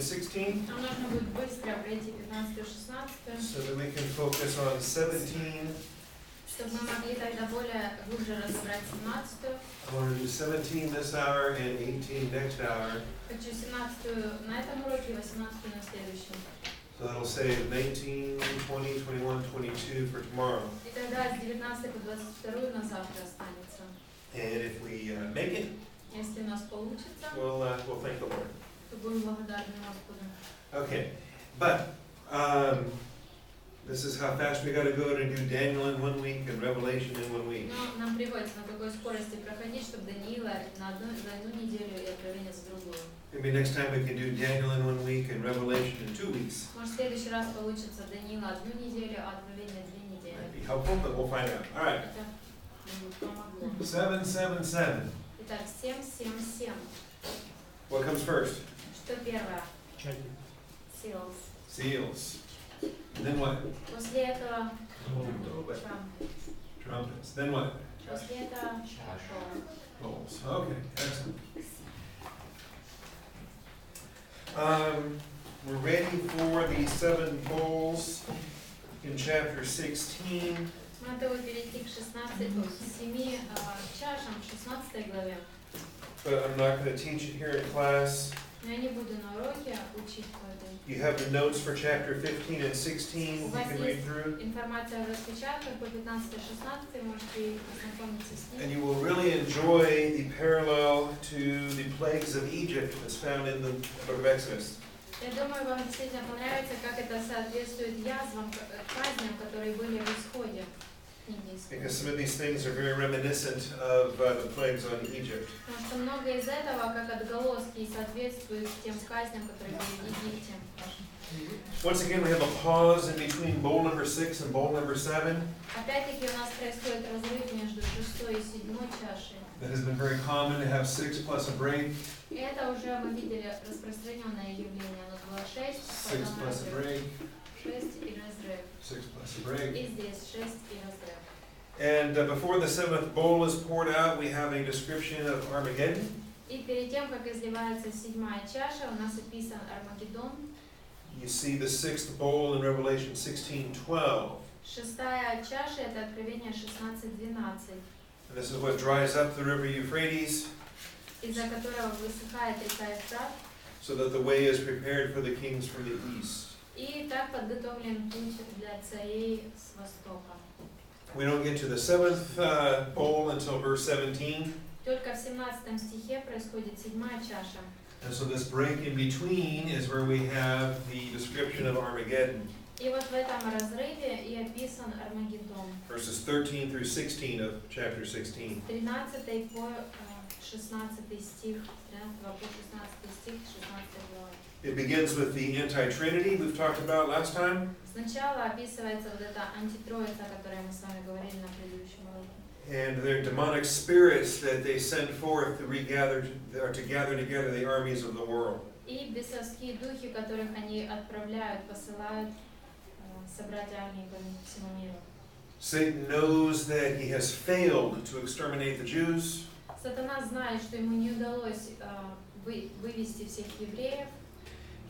16. Нам нужно будет быстро пройти 15-16, So that we can focus on 17. чтобы мы могли тогда более глубже разобрать 17-ю. I want to do 17 this hour and 18 next hour. Хочу 17-ю на этом уроке и 18-ю на следующем. So that'll save 19, 20, 21, 22 for tomorrow. И тогда с 19 по 22 на завтра останется. And if we make it, Если у нас получится, we'll thank the Lord. то будем благодарны Господу. Okay, but this is how fast we got to go to do Daniel in 1 week and Revelation in 1 week. Но нам приходится на такой скорости проходить, чтобы Даниила за одну неделю и Откровение за другую. Maybe next time we can do Daniel in 1 week and Revelation in 2 weeks. Может, в следующий раз получится Даниила одну неделю, а Откровение 2 недели. Might be helpful, but we'll find out. All right. Это помогло. 777. Итак, 7-7-7. What comes first? Что первое? Seals. Seals. And then what? После этого Trumpets. Trump. Trumpets. Then what? После этого Bowls. Okay, excellent. We're ready for the 7 bowls in chapter 16. мы готовы перейти к 7 чашам в 16 главе. But I'm not going to teach it here in class. Но я не буду на уроке учить по этой. You have the notes for chapter 15 and 16 У you вас can read есть through. информация в распечатках по 15-16, можете ознакомиться с And ней. you will really enjoy the parallel to the plagues of Egypt that's found in the book of Exodus. Я думаю, вам действительно понравится, как это соответствует язвам, казням, которые были в исходе книги Исхода. Because some of these things are very reminiscent of the plagues on Egypt. Потому что многое из этого, как отголоски, соответствует тем казням, которые были в Египте. Once again, we have a pause in between bowl number 6 and bowl number 7. Опять-таки у нас происходит разрыв между 6 и 7 чашей. That has been very common to have 6 plus a break. И это уже мы видели распространенное явление. Оно было 6, 6 потом plus a разрыв. break. 6 и разрыв. 6 plus a break. И здесь 6 и разрыв. And before the 7th bowl is poured out, we have a description of Armageddon. И перед тем, как изливается 7-я чаша, у нас описан Армагеддон. You see the 6th bowl in Revelation 16:12. 6-я чаша – это Откровение 16:12, And this is what dries up the river Euphrates, из-за которого высыхает река Ефрат, so that the way is prepared for the kings from the east. и так подготовлен путь для царей с востока. We don't get to the 7th bowl until verse 17. Только в 17 стихе происходит 7-я чаша. And so this break in between is where we have the description of Armageddon. И вот в этом разрыве и описан Армагеддон. Verses 13 through 16 of chapter 16. 13 по 16 стих, 13 по 16 стих 16 главы. It begins with the anti-Trinity we've talked about last time. Сначала описывается вот эта антитроица, о которой мы с вами говорили на предыдущем уроке. And their demonic spirits that they send forth to regather, or to gather together the armies of the world. И бесовские духи, которых они отправляют, посылают собрать армии по всему миру. Satan knows that he has failed to exterminate the Jews. Сатана знает, что ему не удалось вывести всех евреев.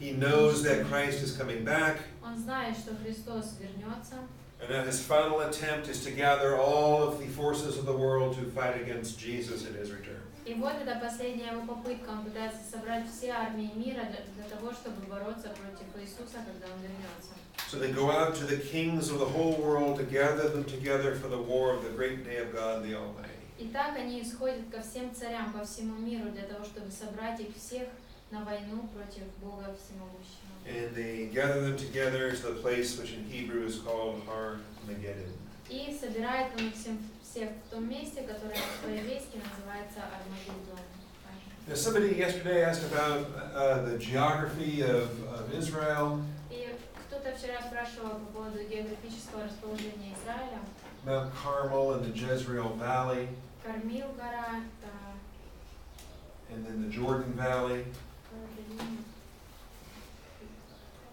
He knows that Christ is coming back. Он знает, что Христос вернется. And that his final attempt is to gather all of the forces of the world to fight against Jesus at his return. И вот это последняя его попытка. Он пытается собрать все армии мира для того, чтобы бороться против Иисуса, когда он вернется. So they go out to the kings of the whole world to gather them together for the war of the great day of God the Almighty. Итак, они исходят ко всем царям по всему миру для того, чтобы собрать их всех на войну против Бога Всемогущего. And they gather them together to the place which in Hebrew is called Armageddon. И собирает он их всех в том месте, которое по-еврейски называется Армагеддон. Now, somebody yesterday asked about the geography of Israel. И кто-то вчера спрашивал по поводу географического расположения Израиля. Mount Carmel and the Jezreel Valley. Кармил гора, And then the Jordan Valley.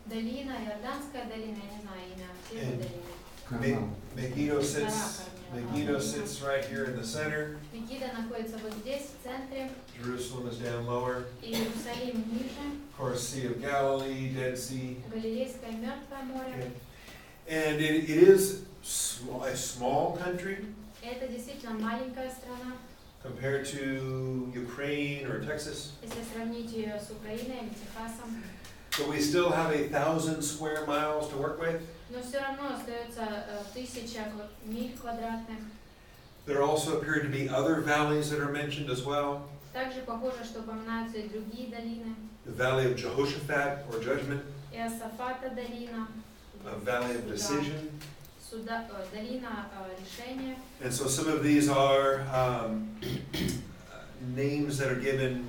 Долина, Иорданская долина, я не знаю имя, все эти долины. Megiddo sits right here in the center. Мегидо находится вот здесь, в центре. Jerusalem is down lower. Иерусалим ниже. Of course, Sea of Galilee, Dead Sea. Галилейское Мертвое море. And it is a small country. Это действительно маленькая страна. Compared to Ukraine or Texas. Если сравнить ее с Украиной или Техасом. But we still have 1,000 square miles to work with. Но все равно остается 1000 миль квадратных. There also appear to be other valleys that are mentioned as well. Также похоже, что упоминаются и другие долины. The valley of Jehoshaphat or judgment. Иосафата долина. A valley of decision. Долина решения. And so some of these are names that are given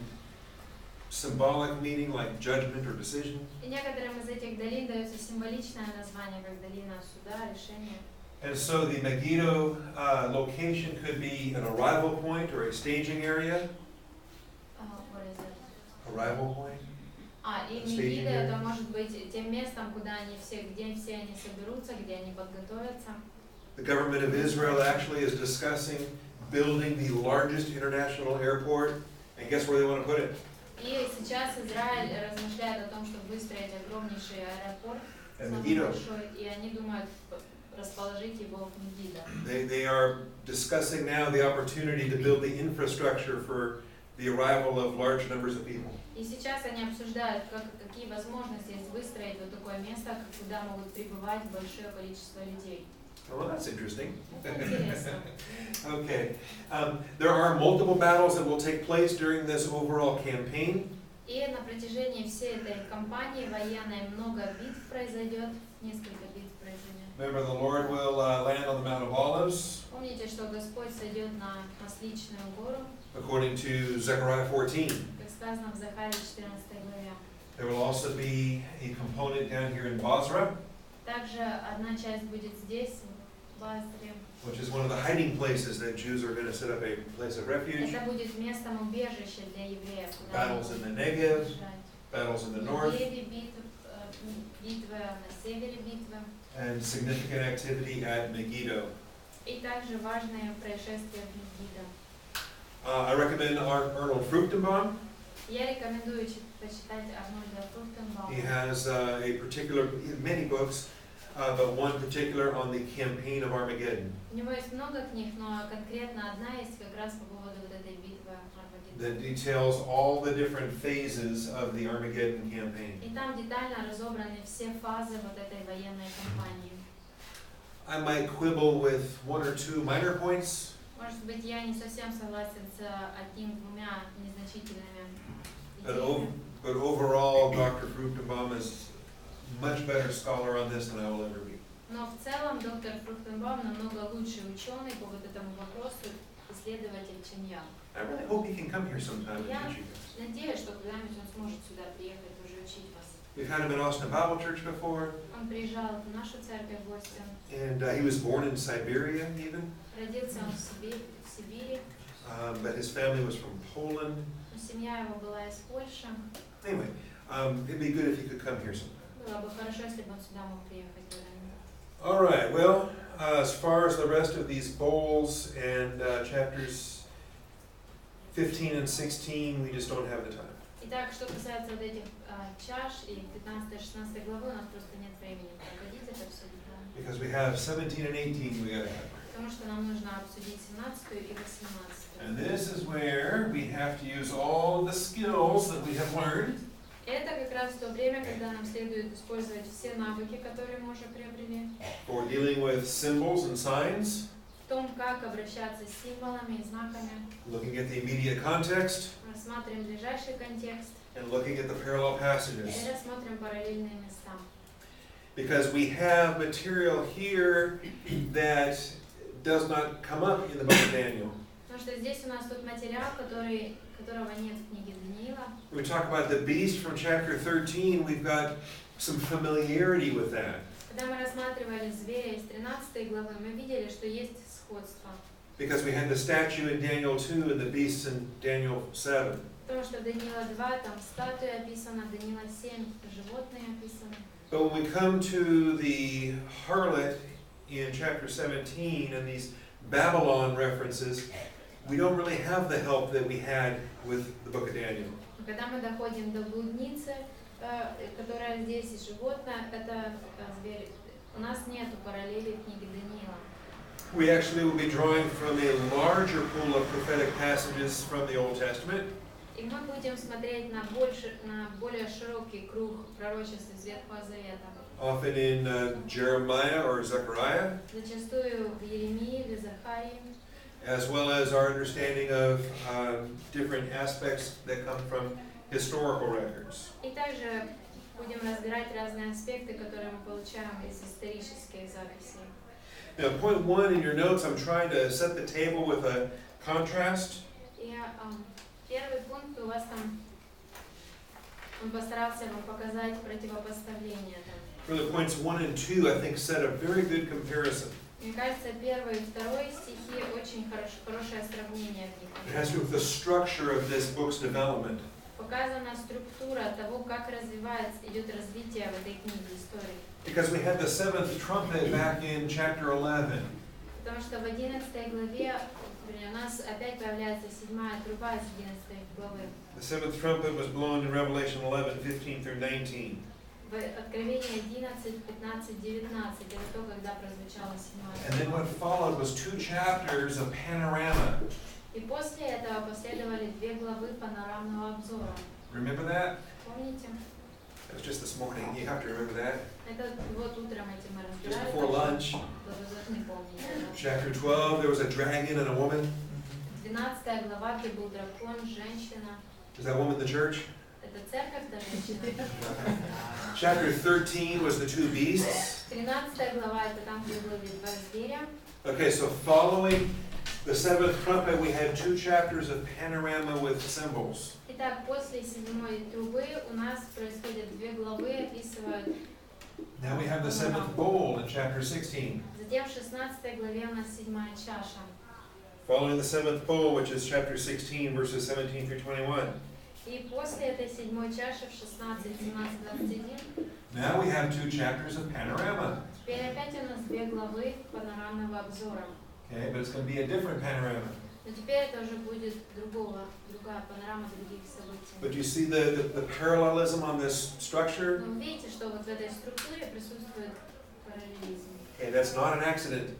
symbolic meaning like judgment or decision. И некоторым из этих долин дается символичное название, как долина суда, решения. And so the Megiddo location could be an arrival point or a staging area. What is it? Arrival point. И Мегидо это может быть тем местом, куда они все, где все они соберутся, где они подготовятся. The government of Israel actually is discussing building the largest international airport, and guess where they want to put it? И сейчас Израиль размышляет о том, чтобы выстроить огромнейший аэропорт, самый большой, и они думают расположить его в Мегидо. They are discussing now the opportunity to build the infrastructure for the arrival of large numbers of people. И сейчас они обсуждают, какие возможности есть выстроить вот такое место, куда могут прибывать большое количество людей. Well, that's interesting. Это интересно. Okay. There are multiple battles that will take place during this overall campaign. И на протяжении всей этой кампании военной много битв произойдет, несколько битв произойдет. Remember, the Lord will land on the Mount of Olives. Помните, что Господь сойдет на Масличную гору, according to Zechariah 14. как сказано в Захарии 14 главе. There will also be a component down here in Basra, Также одна часть будет здесь, в Басре. which is one of the hiding places that Jews are going to set up a place of refuge. Это будет местом убежища для евреев, куда Battles они in the будут Negev, бежать. battles in the На north, юге битвы, на севере битвы. and significant activity at Megiddo. И также важные происшествия в Мегидо. I recommend Arnold Fruchtenbaum. Я рекомендую почитать Арнольда Фрухтенбаума. He has a particular, many books, but one particular on the campaign of Armageddon. У него есть много книг, но конкретно одна есть как раз по поводу вот этой битвы Армагеддона. That details all the different phases of the Armageddon campaign. И там детально разобраны все фазы вот этой военной кампании. I might quibble with one or two minor points. Может быть, я не совсем согласен с одним-двумя незначительными But идеями. overall, Dr. Fruchtenbaum is a much better scholar on this than I will ever be. Но в целом доктор Фрухтенбаум намного лучший ученый по вот этому вопросу, исследователь, чем я. I really hope he can come here sometime and Я teach you guys. надеюсь, что когда-нибудь он сможет сюда приехать и уже учить вас. We've had him in Austin Bible Church before, Он приезжал в нашу церковь в гости. and he was born in Siberia even, Родился он в Сибири, but his family was from Poland. но семья его была из Польши. Anyway, it'd be good if he could come here sometime. Было бы хорошо, если бы он сюда мог приехать когда-нибудь. All right, well, as far as the rest of these bowls and chapters 15 and 16, we just don't have the time. Итак, что касается вот этих чаш и 15-16 главы, у нас просто нет времени проходить это все детально. Because we have 17 and 18 we gotta have. Потому что нам нужно обсудить 17 и 18. And this is where we have to use all of the skills that we have learned. Это как раз то время, когда нам следует использовать все навыки, которые мы уже приобрели. For dealing with symbols and signs, В том, как обращаться с символами и знаками. looking at the immediate context, Рассматриваем ближайший контекст and looking at the parallel passages. и рассмотрим параллельные места. Because we have material here that does not come up in the book of Daniel. Потому что здесь у нас тот материал, которого нет в книге Даниила. When we talk about the beast from chapter 13, we've got some familiarity with that. Когда мы рассматривали зверя из 13 главы, мы видели, что есть сходство. Because we had the statue in Daniel 2 and the beasts in Daniel 7. Потому что Даниила 2, там статуя описана, Даниила 7, животные описаны. But when we come to the harlot in chapter 17 and these Babylon references, we don't really have the help that we had with the book of Daniel. Когда мы доходим до блудницы, которая здесь, и животное, это зверь, у нас нету параллели в книге Даниила. We actually will be drawing from a larger pool of prophetic passages from the Old Testament. И мы будем смотреть на более широкий круг пророчеств из Ветхого Завета. Often in Jeremiah or Zechariah, Зачастую в Еремии или Захарии, as well as our understanding of different aspects that come from historical records. и также будем разбирать разные аспекты, которые мы получаем из исторических записей. Now, point 1 in your notes, I'm trying to set the table with a contrast. И первый пункт у вас там, он постарался вам показать противопоставление. Really, points 1 and 2, I think, set a very good comparison. Мне кажется, первый и второй стихи очень хорошее сравнение в них. It has to do with the structure of this book's development. Показана структура того, как идет развитие в этой книге истории. Because we had the seventh trumpet back in chapter 11. Потому что в 11 главе у нас опять появляется 7-я труба из 11 главы. The seventh trumpet was blown in Revelation 11:15 through 19. В Откровении 11, 15, 19 это то, когда прозвучала 7-я And then труба. what followed was 2 chapters of panorama. И после этого последовали 2 главы панорамного обзора. Remember that? Помните? That was just this morning. You have to remember that. Это вот утром этим мы Just разбирали. before lunch. Вы должны помнить. Chapter 12, there was a dragon and a woman. 12 глава, где был дракон, женщина. Is that woman the church? Это церковь, да, женщина. Chapter 13 was the 2 beasts. 13 глава, это там, где были 2 зверя. Okay, so following the seventh trumpet, we had 2 chapters of panorama with symbols. Итак, после 7-й трубы у нас происходят 2 главы, описывают. Now we have the seventh bowl in chapter 16. Затем в 16 главе у нас 7-я чаша. Following the seventh bowl, which is chapter 16, verses 17 through 21. И после этой 7-й чаши в 16, 17, 21 Now we have 2 chapters of panorama. теперь опять у нас 2 главы панорамного обзора. Okay, but it's going to be a different panorama. Но теперь это уже будет другая панорама других событий. But you see the parallelism on this structure? Но вы видите, что вот в этой структуре присутствует параллелизм. Okay, that's not an accident.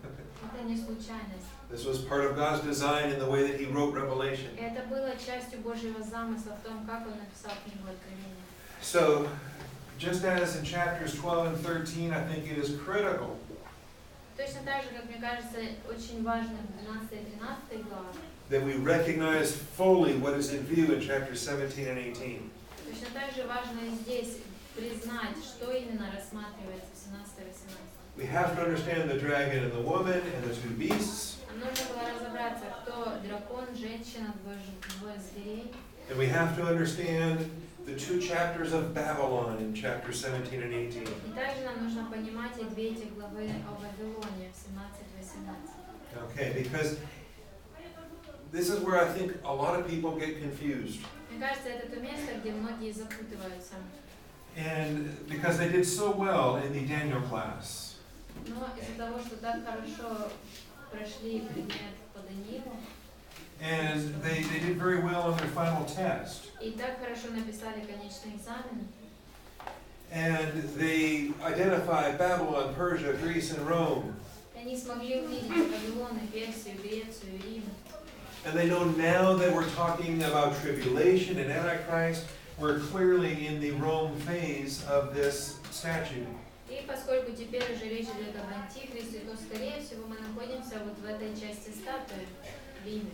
Это не случайность. This was part of God's design in the way that He wrote Revelation. Это было частью Божьего замысла в том, как Он написал книгу Откровения. So, just as in chapters 12 and 13, I think it is critical Точно так же, как мне кажется, очень важно в 12 и 13 главах, that we recognize fully what is in view in chapters 17 and 18. точно так же важно и здесь признать, что именно рассматривается в 17 и 18. We have to understand the dragon and the woman and the 2 beasts, Нам нужно было разобраться, кто дракон, женщина, двое зверей. and we have to understand the 2 chapters of Babylon in chapters 17 and 18. И также нам нужно понимать и 2 эти главы о Вавилоне в 17 и 18. Okay, because this is where I think a lot of people get confused. Мне кажется, это то место, где многие запутываются. And because they did so well in the Daniel class. Но из-за того, что так хорошо прошли предмет по Даниилу, And they did very well on their final test. и так хорошо написали конечный экзамен, And they identified Babylon, Persia, Greece, and Rome. и они смогли увидеть Вавилон, и Персию, Грецию, и Рим. And they know now that we're talking about tribulation and Antichrist, we're clearly in the Rome phase of this statute. И поскольку теперь уже речь идет об Антихристе, то, скорее всего, мы находимся вот в этой части статуи, в Риме.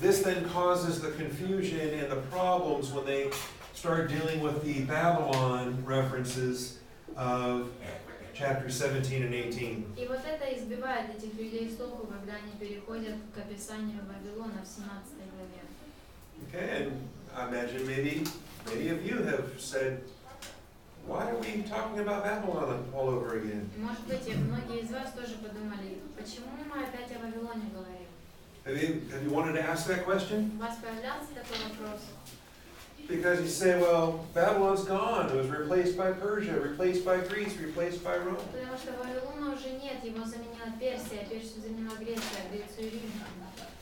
This then causes the confusion and the problems when they start dealing with the Babylon references of chapters 17 and 18. И вот это избивает этих людей с толку, когда они переходят к описанию Вавилона в 17 главе. Okay, and I imagine maybe many of you have said, why are we talking about Babylon all over again? И, может быть, и многие из вас тоже подумали, почему мы опять о Вавилоне говорим? Have you wanted to ask that question? У вас появлялся такой вопрос? Because you say, well, Babylon's gone. It was replaced by Persia, replaced by Greece, replaced by Rome. Потому что Вавилона уже нет, его заменила Персия, Персию заменила Греция, Грецию Рим.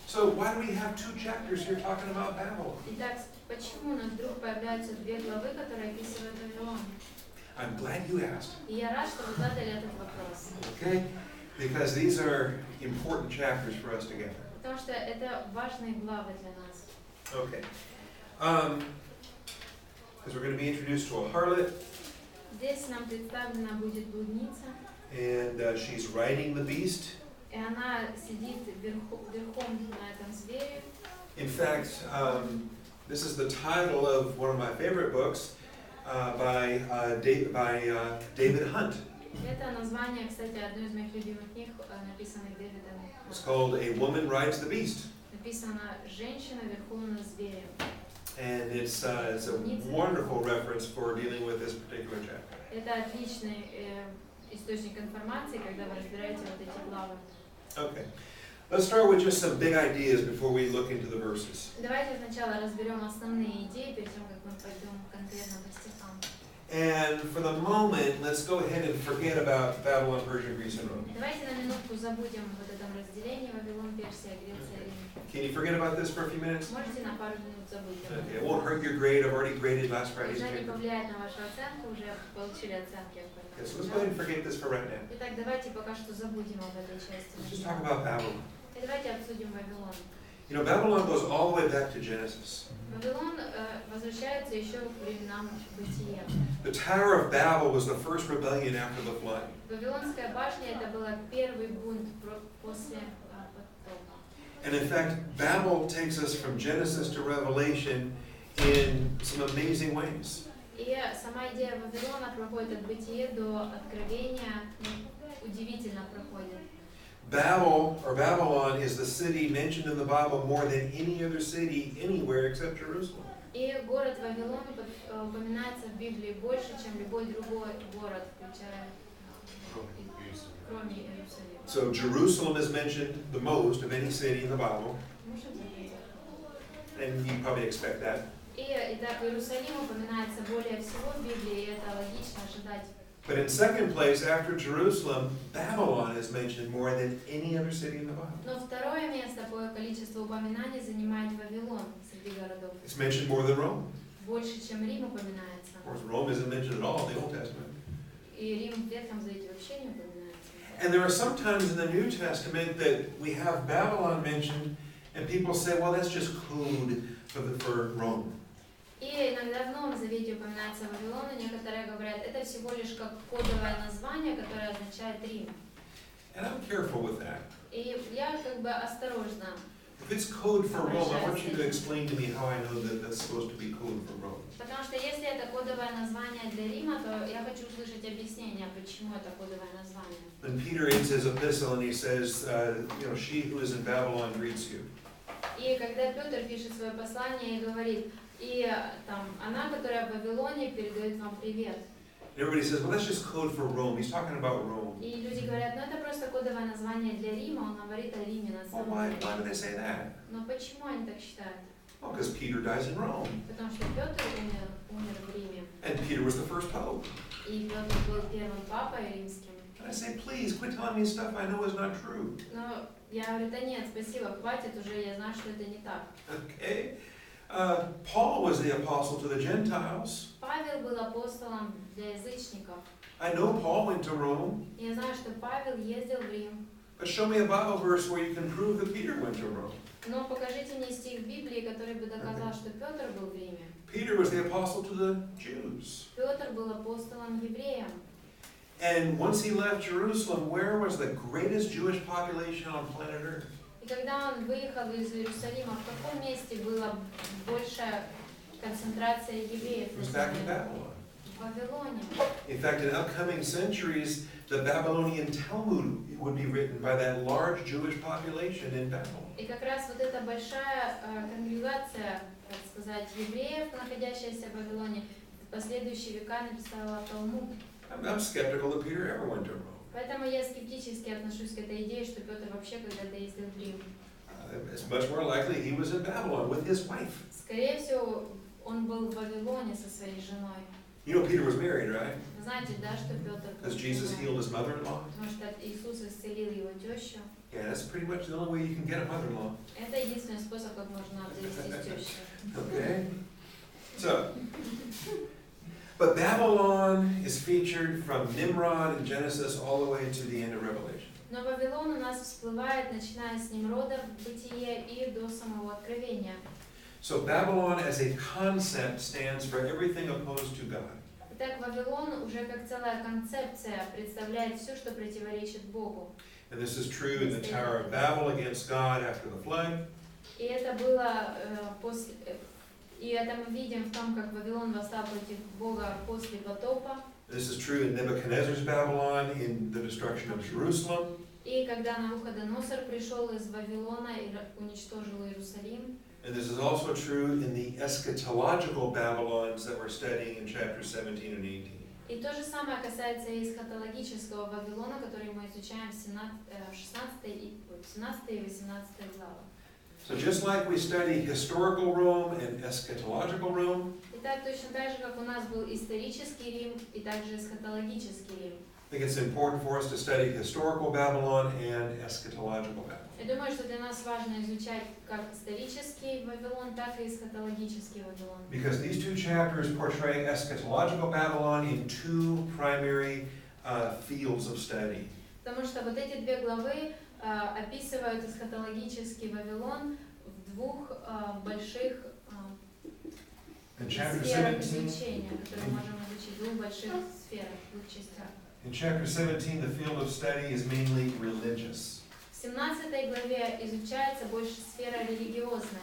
So why do we have 2 chapters here talking about Babylon? Итак, почему у нас вдруг появляются 2 главы, которые описывают Вавилон? I'm glad you asked. И я рад, что вы задали этот вопрос. Okay? Because these are important chapters for us together. Потому что это важные главы для нас. Okay. Because we're going to be introduced to a harlot, Здесь нам представлена будет блудница, and she's riding the beast. и она сидит верхом на этом звере. In fact, this is the title of one of my favorite books by David Hunt. Это название, кстати, одной из моих любимых книг, написанных Дэвидом. It's called A Woman Rides the Beast. Написано «Женщина верхом на звере». And it's a wonderful reference for dealing with this particular chapter. Это отличный источник информации, когда вы разбираете вот эти главы. Okay. Let's start with just some big ideas before we look into the verses. Давайте сначала разберем основные идеи, перед тем, как мы пойдем конкретно по стихам. And for the moment, let's go ahead and forget about Babylon, Persia, Greece, and Rome. Давайте на минутку забудем вот этом разделении Вавилон, Персия, Греция, Рим. Can you forget about this for a few minutes? Можете на пару минут забыть об Okay, it этом. won't hurt your grade. I've already graded last Friday's Уже не paper. повлияет на вашу оценку, уже получили оценки. Okay, so let's go ahead and forget this for right now. Итак, давайте пока что забудем об этой части. Let's just talk about Babylon. И давайте обсудим Вавилон. You know, Babylon goes all the way back to Genesis. Вавилон возвращается еще к временам Бытия. The Tower of Babel was the first rebellion after the flood. Вавилонская башня это был первый бунт после потопа. And in fact, Babel takes us from Genesis to Revelation in some amazing ways. И сама идея Вавилона проходит от Бытия до Откровения, удивительно проходит. Babylon is the city mentioned in the Bible more than any other city anywhere except Jerusalem. И город Вавилон упоминается в Библии больше, чем любой другой город, включая кроме Иерусалима. So Jerusalem is mentioned the most of any city in the Bible, and you probably expect that. И итак, Иерусалим упоминается более всего в Библии, и это логично ожидать. But in second place, after Jerusalem, Babylon is mentioned more than any other city in the Bible. Но второе место по количеству упоминаний занимает Вавилон среди городов. It's mentioned more than Rome. Больше, чем Рим упоминается. Of course, Rome isn't mentioned at all in the Old Testament. И Рим в Ветхом Завете вообще не упоминается. And there are some times in the New Testament that we have Babylon mentioned, and people say, well, that's just code for Rome. И иногда в Новом Завете упоминается Вавилон, и некоторые говорят, это всего лишь как кодовое название, которое означает Рим. And I'm careful with that. И я как бы осторожна. If it's code for Rome, I want you to explain to me how I know that that's supposed to be code for Rome. Потому что если это кодовое название для Рима, то я хочу услышать объяснение, почему это кодовое название. Then Peter ends his epistle and he says, she who is in Babylon greets you. И когда Петр пишет свое послание и говорит, и там она, которая в Вавилоне, передает вам привет. Everybody says, well, that's just code for Rome. He's talking about Rome. И люди говорят, ну это просто кодовое название для Рима, он говорит о Риме на Well, самом why деле. do they say that? Но почему они так считают? Well, because Peter dies in Rome. Потому что Петр умер в Риме. And Peter was the first pope. И Петр был первым папой римским. And I say, please, quit telling me stuff I know is not true. Но я говорю, да нет, спасибо, хватит уже, я знаю, что это не так. Okay? Paul was the apostle to the Gentiles. Павел был апостолом для язычников. I know Paul went to Rome. Я знаю, что Павел ездил в Рим. But show me a Bible verse where you can prove that Peter went to Rome. Но покажите мне стих в Библии, который бы доказал, что Петр был в Риме. Peter was the apostle to the Jews. Петр был апостолом евреям. And once he left Jerusalem, where was the greatest Jewish population on planet Earth? И когда он выехал из Иерусалима, в каком месте была большая концентрация евреев? It was back in Babylon. В Вавилоне. In fact, in upcoming centuries, the Babylonian Talmud would be written by that large Jewish population in Babylon. И как раз вот эта большая конгрегация, так сказать, евреев, находящаяся в Вавилоне, в последующие века написала Талмуд. I'm skeptical that Peter ever went to Rome. Поэтому я скептически отношусь к этой идее, что Петр вообще когда-то ездил в Рим. It's much more likely he was in Babylon with his wife. Скорее всего, он был в Вавилоне со своей женой. You know Peter was married, right? Вы знаете, да, что Петр был Because Jesus женат? healed his mother-in-law. Потому что Иисус исцелил его тещу. Yeah, that's pretty much the only way you can get a mother-in-law. Это единственный способ, как можно обзавестись тещей. Okay? So, but Babylon is featured from Nimrod in Genesis all the way to the end of Revelation. Но Вавилон у нас всплывает, начиная с Немрода в Бытие и до самого Откровения. So Babylon as a concept stands for everything opposed to God. Итак, Вавилон уже как целая концепция представляет все, что противоречит Богу. And this is true in the Tower of Babel against God after the flood. И это было и это мы видим в том, как Вавилон восстал против Бога после потопа. This is true in Nebuchadnezzar's Babylon in the destruction of Jerusalem. И когда Навуходоносор пришел из Вавилона и уничтожил Иерусалим. And this is also true in the eschatological Babylons that we're studying in chapters 17 and 18. И то же самое касается и эсхатологического Вавилона, который мы изучаем в 17 и 18 главах. So just like we study historical Rome and eschatological Rome, Итак, точно так же, как у нас был исторический Рим и также эсхатологический Рим. I think it's important for us to study historical Babylon and eschatological Babylon. Я думаю, что для нас важно изучать как исторический Вавилон, так и эсхатологический Вавилон. Because these two chapters portray eschatological Babylon in two primary fields of study. Потому что вот эти две главы описывают эсхатологический Вавилон в двух больших сферах изучения, которые мы можем изучить, в двух больших сферах, в двух частях. In chapter 17, the field of study is mainly religious. В 17 главе изучается больше сфера религиозная.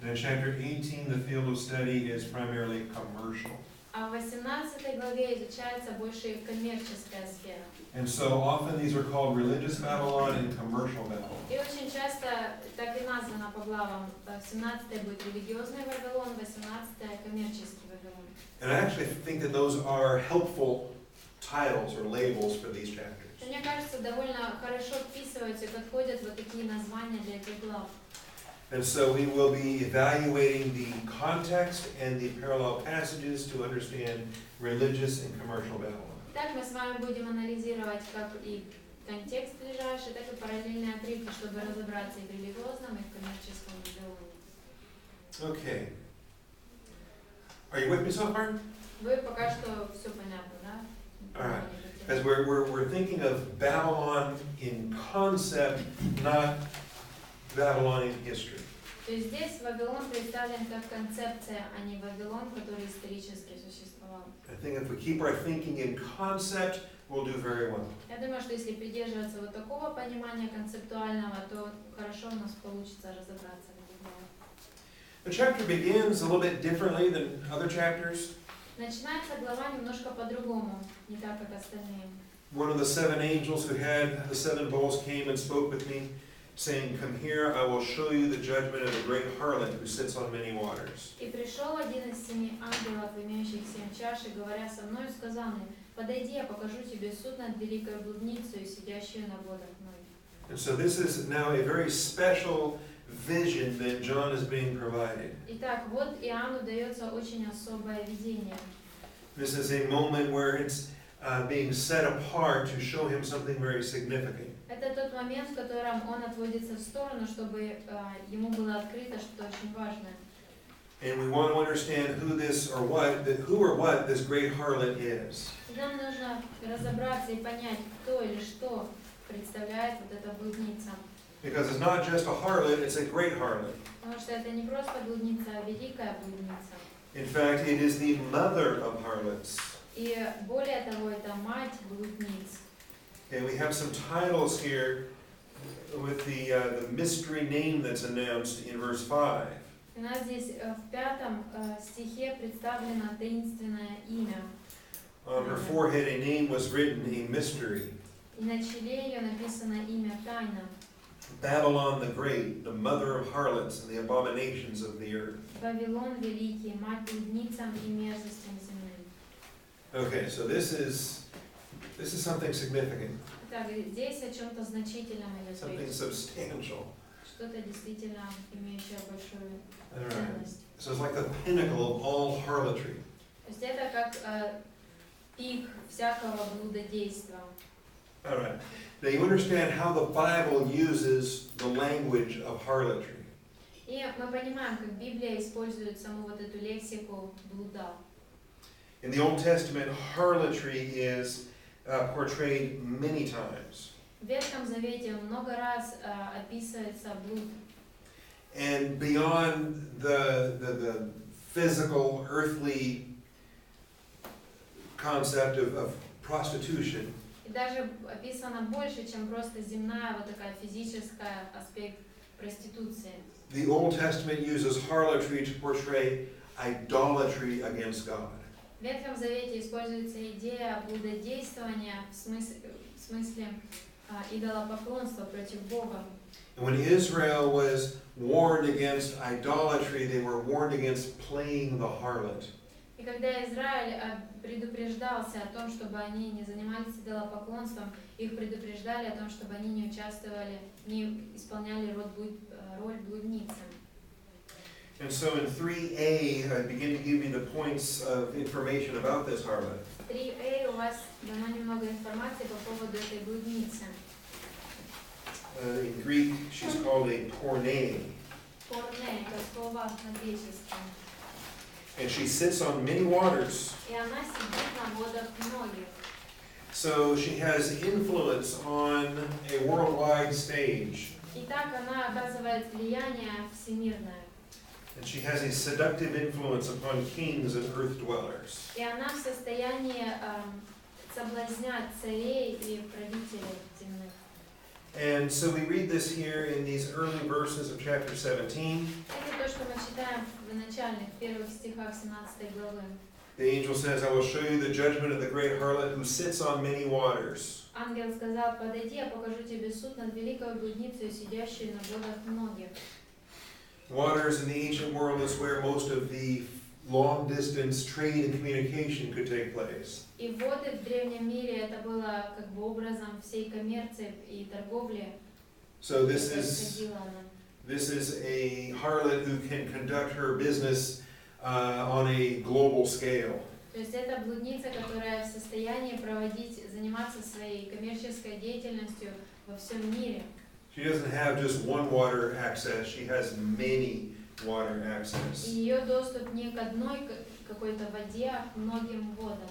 And in chapter 18, the field of study is primarily commercial. А в 18 главе изучается больше коммерческая сфера. And so often these are called religious Babylon and commercial Babylon. И очень часто так и названо по главам. В 17 будет религиозный Вавилон, в 18 коммерческий Вавилон. And I actually think that those are helpful titles or labels for these chapters. Мне кажется, довольно хорошо вписываются и подходят вот такие названия для этих глав. And so we will be evaluating the context and the parallel passages to understand religious and commercial Babylon. Так мы с вами будем анализировать как и контекст ближайший, так и параллельные отрывки, чтобы разобраться и в религиозном, и в коммерческом Вавилоне. Okay. Are you with me so far? Вы пока что все понятно, да? All right. As we're thinking of Babylon in concept, not Babylon in history. То есть здесь Вавилон представлен как концепция, а не Вавилон, который исторически существовал. I think if we keep our thinking in concept, we'll do very well. Я думаю, что если придерживаться вот такого понимания концептуального, то хорошо у нас получится разобраться в этих главах. The chapter begins a little bit differently than other chapters. Начинается глава немножко по-другому, не так, как остальные. One of the seven angels who had the seven bowls came and spoke with me, saying, "Come here, I will show you the judgment of the great harlot who sits on many waters." И пришел один из 7 ангелов, имеющих 7 чаш, и говоря со мной, сказал мне: подойди, я покажу тебе суд над великой блудницей, сидящей на водах многих. And so this is now a very special vision that John is being provided. Итак, вот Иоанну дается очень особое видение. This is a moment where it's being set apart to show him something very significant. Это тот момент, в котором он отводится в сторону, чтобы ему было открыто что-то очень важное. And we want to understand who or what this great harlot is. Нам нужно разобраться и понять, кто или что представляет вот эта блудница. Because it's not just a harlot, it's a great harlot. Потому что это не просто блудница, а великая блудница. In fact, it is the mother of harlots. И более того, это мать блудниц. And we have some titles here with the mystery name that's announced in verse 5. У нас здесь в 5 стихе представлено таинственное имя. On her forehead a name was written, a mystery. И на челе ее написано имя тайна. Babylon the Great, the mother of harlots and the abominations of the earth. Вавилон великий, мать блудницам и мерзостям земным. Okay, so this is something significant, Итак, здесь о чем-то значительном идет something речь. substantial. что-то действительно имеющее большую All right. ценность. So it's like the pinnacle of all harlotry. То есть это как пик всякого блудодейства. All right. Now you understand how the Bible uses the language of harlotry. И мы понимаем, как Библия использует саму вот эту лексику блуда. In the Old Testament, harlotry is portrayed many times. В Ветхом Завете много раз описывается блуд. And beyond the physical, earthly concept of prostitution, И даже описано больше, чем просто земная вот такая физическая аспект проституции. the Old Testament uses harlotry to portray idolatry against God. В Ветхом Завете используется идея блудодействования в смысле идолопоклонства против Бога. And when Israel was warned against idolatry, they were warned against playing the harlot. И когда Израиль предупреждался о том, чтобы они не занимались идолопоклонством, их предупреждали о том, чтобы они не участвовали, не исполняли роль блудницы. And so in 3a, I begin to give you the points of information about this harlot. 3a у вас дано немного информации по поводу этой блудницы. In Greek, she's called a porne. Порне, это слово на греческом. And she sits on many waters. И она сидит на водах многих. So she has influence on a worldwide stage. И так она оказывает влияние всемирное. And she has a seductive influence upon kings and earth dwellers. И она в состоянии соблазнять царей и правителей земных. And so we read this here in these early verses of chapter 17. Это то, что мы читаем в начальных первых стихах 17 главы. The angel says, I will show you the judgment of the great harlot who sits on many waters. Ангел сказал: подойди, я покажу тебе суд над великой блудницей, сидящей на водах многих. Waters in the ancient world is where most of the long distance trade and communication could take place. И воды в древнем мире это было как бы образом всей коммерции и торговли. So this is a harlot who can conduct her business on a global scale. То есть это блудница, которая в состоянии заниматься своей коммерческой деятельностью во всем мире. She doesn't have just one water access, she has many water И access. ее доступ не к одной какой-то воде, а к многим водам.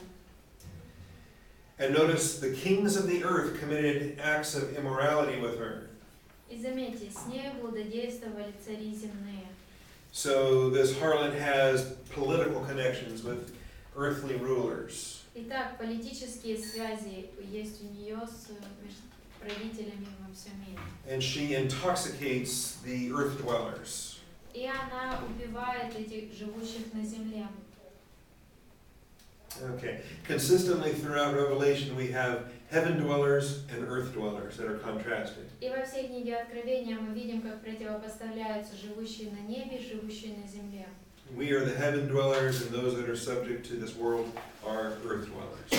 And notice the kings of the earth committed acts of immorality with her. И заметьте, с ней блудодействовали цари земные. So this harlot has political connections with earthly rulers. Итак, политические связи есть у нее с правителями во всем мире. And she intoxicates the earth dwellers. И она убивает этих живущих на земле. Okay. Consistently throughout Revelation we have heaven dwellers and earth dwellers that are contrasted. И во всей книге Откровения мы видим, как противопоставляются живущие на небе и живущие на земле. We are the heaven dwellers, and those that are subject to this world are earth dwellers.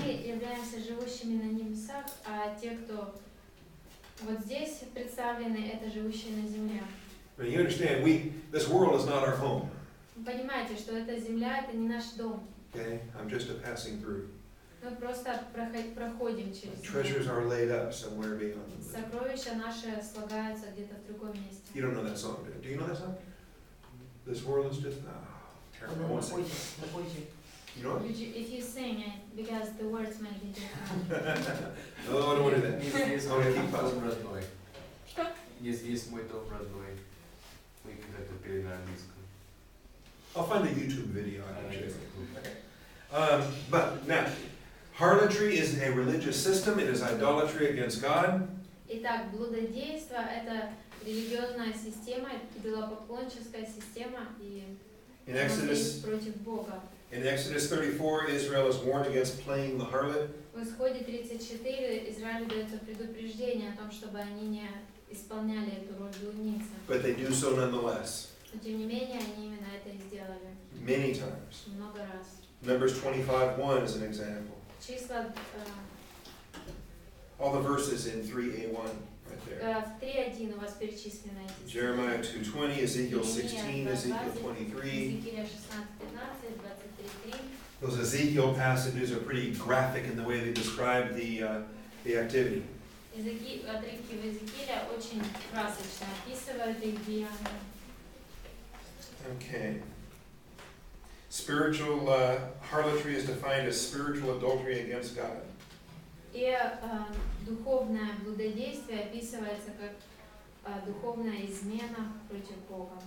Мы являемся живущими на небесах, а те, кто вот здесь представлены, это живущие на земле. But you understand, this world is not our home. Вы понимаете, что эта земля, это не наш дом. Okay, I'm just a passing through. Мы просто проходим через Treasures are laid up somewhere beyond. сокровища наши слагаются где-то в другом месте. You don't know that song, do you know that song? This world is just terrible. I won't sing. You know it? If you sing it, because the words might be different. No, I don't want to do that. Здесь I want to мой keep дом passing. родной. Что? Здесь мой дом родной. Мы когда-то пели на английском. I'll find a YouTube video I can show you. But now, harlotry is a religious system. It is idolatry against God. Итак, блудодейство – это религиозная система, идолопоклонческая система и In Exodus, против Бога. in Exodus 34, Israel is warned against playing the harlot. В Исходе 34 Израилю дается предупреждение о том, чтобы они не исполняли эту роль блудницы. But they do so nonetheless, Но тем не менее, они именно это и сделали. many times. Много раз. Numbers 25:1 is an example. Числа, All the verses in 3a1 right there. В 3:1 у вас перечислены эти стихи. Jeremiah 2:20, Ezekiel 16, Ezekiel 23. Иезекииля 16:15, 23:3. Those Ezekiel passages are pretty graphic in the way they describe the activity. Отрывки в Иезекииля очень красочно описывают их деяния. Okay. Spiritual harlotry is defined as spiritual adultery against God. И духовное блудодействие описывается как духовная измена против Бога.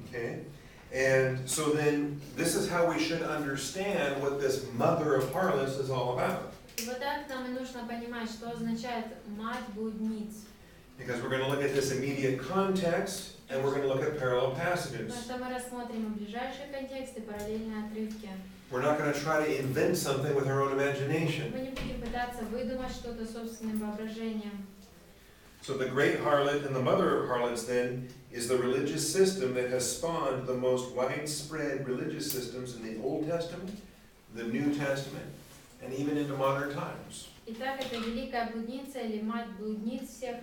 Okay. And so then, this is how we should understand what this mother of harlots is all about. И вот так нам и нужно понимать, что означает мать блудниц. Because we're going to look at this immediate context, and we're going to look at parallel passages. Потому что мы рассмотрим ближайший контекст и параллельные отрывки. We're not going to try to invent something with our own imagination. Мы не будем пытаться выдумать что-то собственным воображением. So the great harlot and the mother of harlots then is the religious system that has spawned the most widespread religious systems in the Old Testament, the New Testament, and even into modern times. Итак, это великая блудница или мать блудниц всех,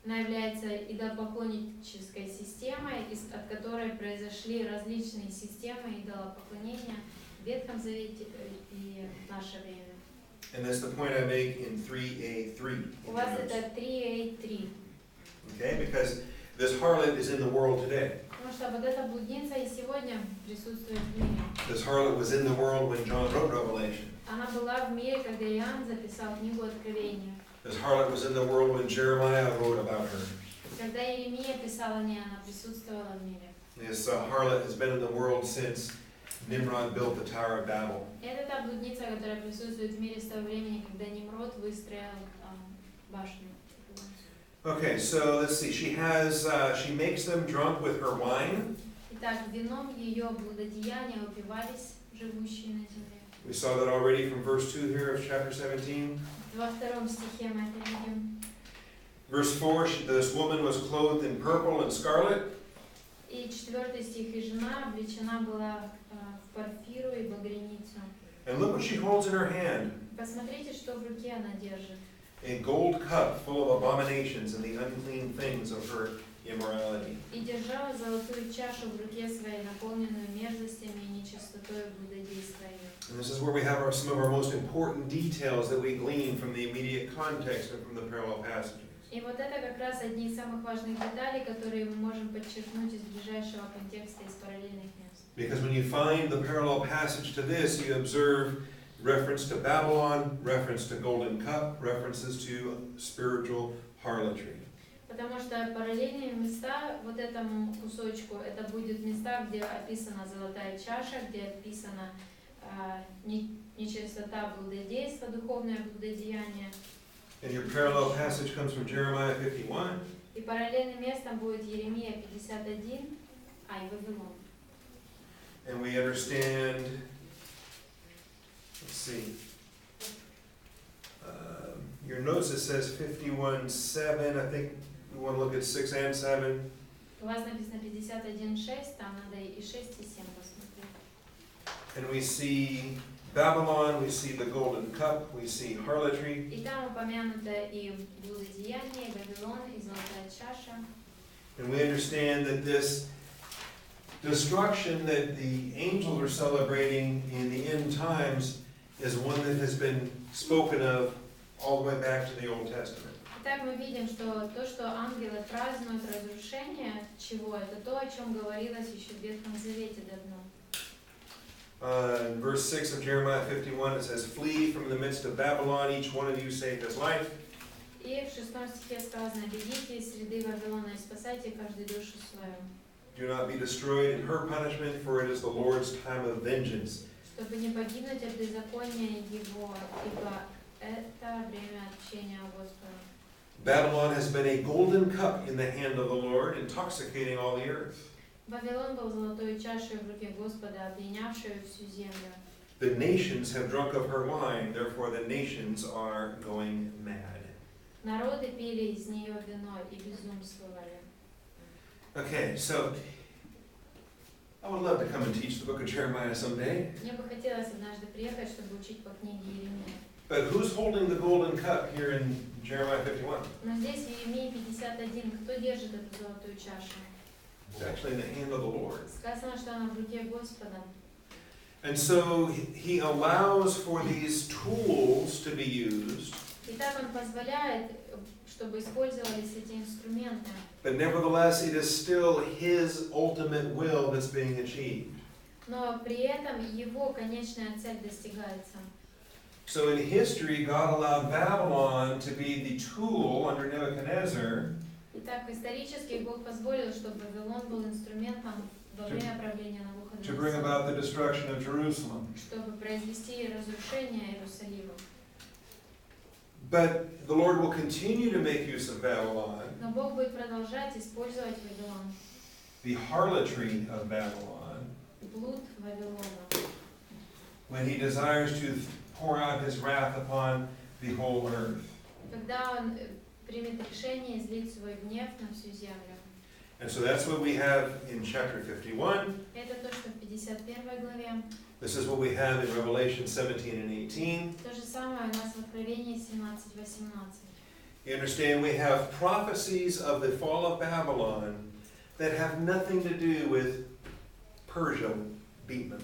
она является идолопоклоннической системой, от которой произошли различные системы идолопоклонения в Ветхом Завете и в наше время. And that's the point I make in 3a3. У вас это 3a3. Okay, because this harlot is in the world today. Потому что вот эта блудница и сегодня присутствует в мире. This harlot was in the world when John wrote Revelation. Она была в мире, когда Иоанн записал Книгу Откровения. This harlot was in the world when Jeremiah wrote about her. Когда Иеремия писал о ней, она присутствовала в мире. This harlot has been in the world since Nimrod built the Tower of Babel. Это та блудница, которая присутствует в мире с того времени, когда Nimrod выстроил башню. Okay, so let's see. She makes them drunk with her wine. Итак, вином ее блудодеяния упивались живущие на земле. We saw that already from verse 2 here of chapter 17. Во втором стихе мы это видим. Verse 4, this woman was clothed in purple and scarlet. И 4 стих, и жена облечена была в парфиру и багряницу. And look what she holds in her hand. Посмотрите, что в руке она держит. A gold cup full of abominations and the unclean things of her immorality. И держала золотую чашу в руке своей, наполненную мерзостями и нечистотой блудодейства ее. And this is where we have some of our most important details that we glean from the immediate context and from the parallel passages. И вот это как раз одни из самых важных деталей, которые мы можем подчеркнуть из ближайшего контекста, из параллельных мест. Because when you find the parallel passage to this, you observe reference to Babylon, reference to golden cup, references to spiritual harlotry. Потому что параллельные места вот этому кусочку, это будут места, где описана золотая чаша, где описана нечистота блудодейства, духовное блудодеяние. And your parallel passage comes from Jeremiah 51. И параллельным местом будет Иеремия 51, и Вавилон. And we understand, let's see, your notes it says 51:7. I think we want to look at 6 and 7. У вас написано 51:6, там надо и 6, и 7 посмотреть. And we see Babylon, we see the golden cup, we see harlotry. И там упомянуто и блудодеяние, и Вавилон, и золотая чаша. And we understand that this destruction that the angels are celebrating in the end times is one that has been spoken of all the way back to the Old Testament. Итак, мы видим, что то, что ангелы празднуют разрушение, чего? Это то, о чем говорилось еще в Ветхом Завете давно. In verse 6 of Jeremiah 51, it says, "Flee from the midst of Babylon, each one of you save his life." И в 6 стихе сказано: «Бегите из среды Вавилона и спасайте каждую душу свою». Do not be destroyed in her punishment, for it is the Lord's time of vengeance. Чтобы не погибнуть от беззакония его, ибо это время отмщения Господа. Babylon has been a golden cup in the hand of the Lord, intoxicating all the earth. Вавилон был золотой чашей в руке Господа, опьянявшую всю землю. The nations have drunk of her wine, therefore the nations are going mad. Народы пили из нее вино и безумствовали. Okay, so I would love to come and teach the book of Jeremiah someday. Мне бы хотелось однажды приехать, чтобы учить по книге Иеремии. But who's holding the golden cup here in Jeremiah 51? Но здесь в Иеремии 51 кто держит эту золотую чашу? It's actually in the hand of the Lord. Сказано, что она в руке Господа. And so he allows for these tools to be used, Итак, Он позволяет, чтобы использовались эти инструменты. but nevertheless it is still his ultimate will that's being achieved. Но при этом Его конечная цель достигается. So in history, God allowed Babylon to be the tool under Nebuchadnezzar Итак, исторически Бог позволил, чтобы Вавилон был инструментом во время правления to bring Навуходоносора, about the destruction of Jerusalem. чтобы произвести разрушение Иерусалима. But the Lord will continue to make use of Babylon, Но Бог будет продолжать использовать Вавилон, the harlotry of Babylon, блуд Вавилона, when he desires to pour out his wrath upon the whole earth. когда Он примет решение излить свой гнев на всю землю. And so that's what we have in chapter 51. Это то, что в 51 главе. This is what we have in Revelation 17 and 18. То же самое у нас в Откровении 17-18. You understand, we have prophecies of the fall of Babylon that have nothing to do with Persia beating them.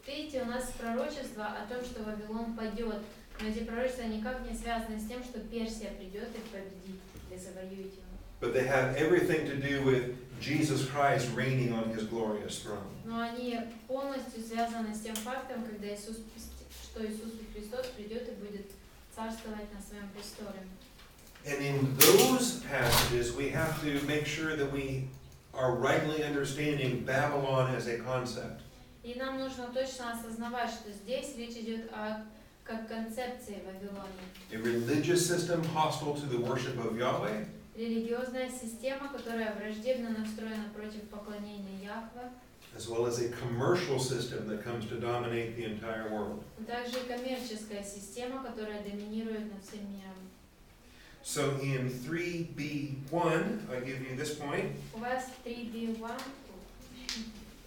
Видите, у нас пророчество о том, что Вавилон падет, но эти пророчества никак не связаны с тем, что Персия придет и победит или завоюет его. But they have everything to do with Jesus Christ reigning on his glorious throne. Но они полностью связаны с тем фактом, когда что Иисус Христос придет и будет царствовать на своем престоле. And in those passages, we have to make sure that we are rightly understanding Babylon as a concept. И нам нужно точно осознавать, что здесь речь идет о как концепции Вавилоне. A religious system hostile to the worship of Yahweh, Религиозная система, которая враждебно настроена против поклонения Яхве, as well as a commercial system that comes to dominate the entire world. также и коммерческая система, которая доминирует над всем миром. So in 3b1, I give you this point, У вас 3b1,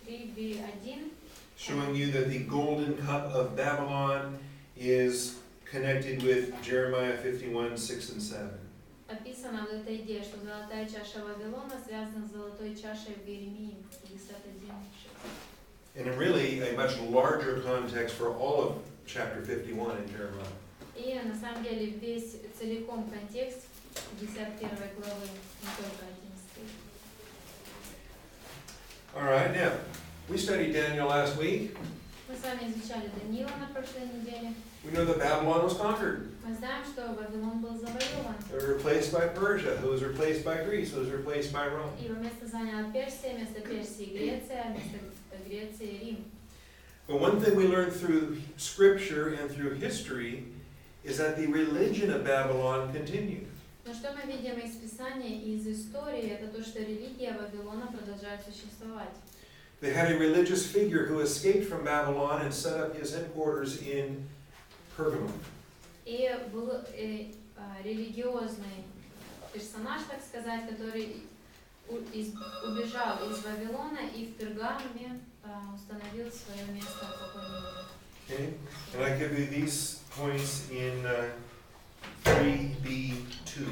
3b1, showing you that the golden cup of Babylon is connected with Jeremiah 51, 6 and 7. описана вот эта идея, что золотая чаша Вавилона связана с золотой чашей в Иеремии 51:6. And really a much larger context for all of chapter 51 in Jeremiah. И на самом деле весь целиком контекст 51 главы, не только 11. All right, now, we studied Daniel last week. Мы с вами изучали Даниила на прошлой неделе. We know that Babylon was conquered. Мы знаем, что Вавилон был завоеван. They were replaced by Persia, who was replaced by Greece, who was replaced by Rome. Его место заняла Персия, вместо Персии Греция, вместо Греции Рим. But one thing we learned through scripture and through history is that the religion of Babylon continued. Но что мы видим из Писания и из истории, это то, что религия Вавилона продолжает существовать. They had a religious figure who escaped from Babylon and set up his headquarters in Pergamum. И был религиозный персонаж, так сказать, который убежал из Вавилона и в Пергамуме установил свое место поклонения. Okay? And I give you these points in 3b2.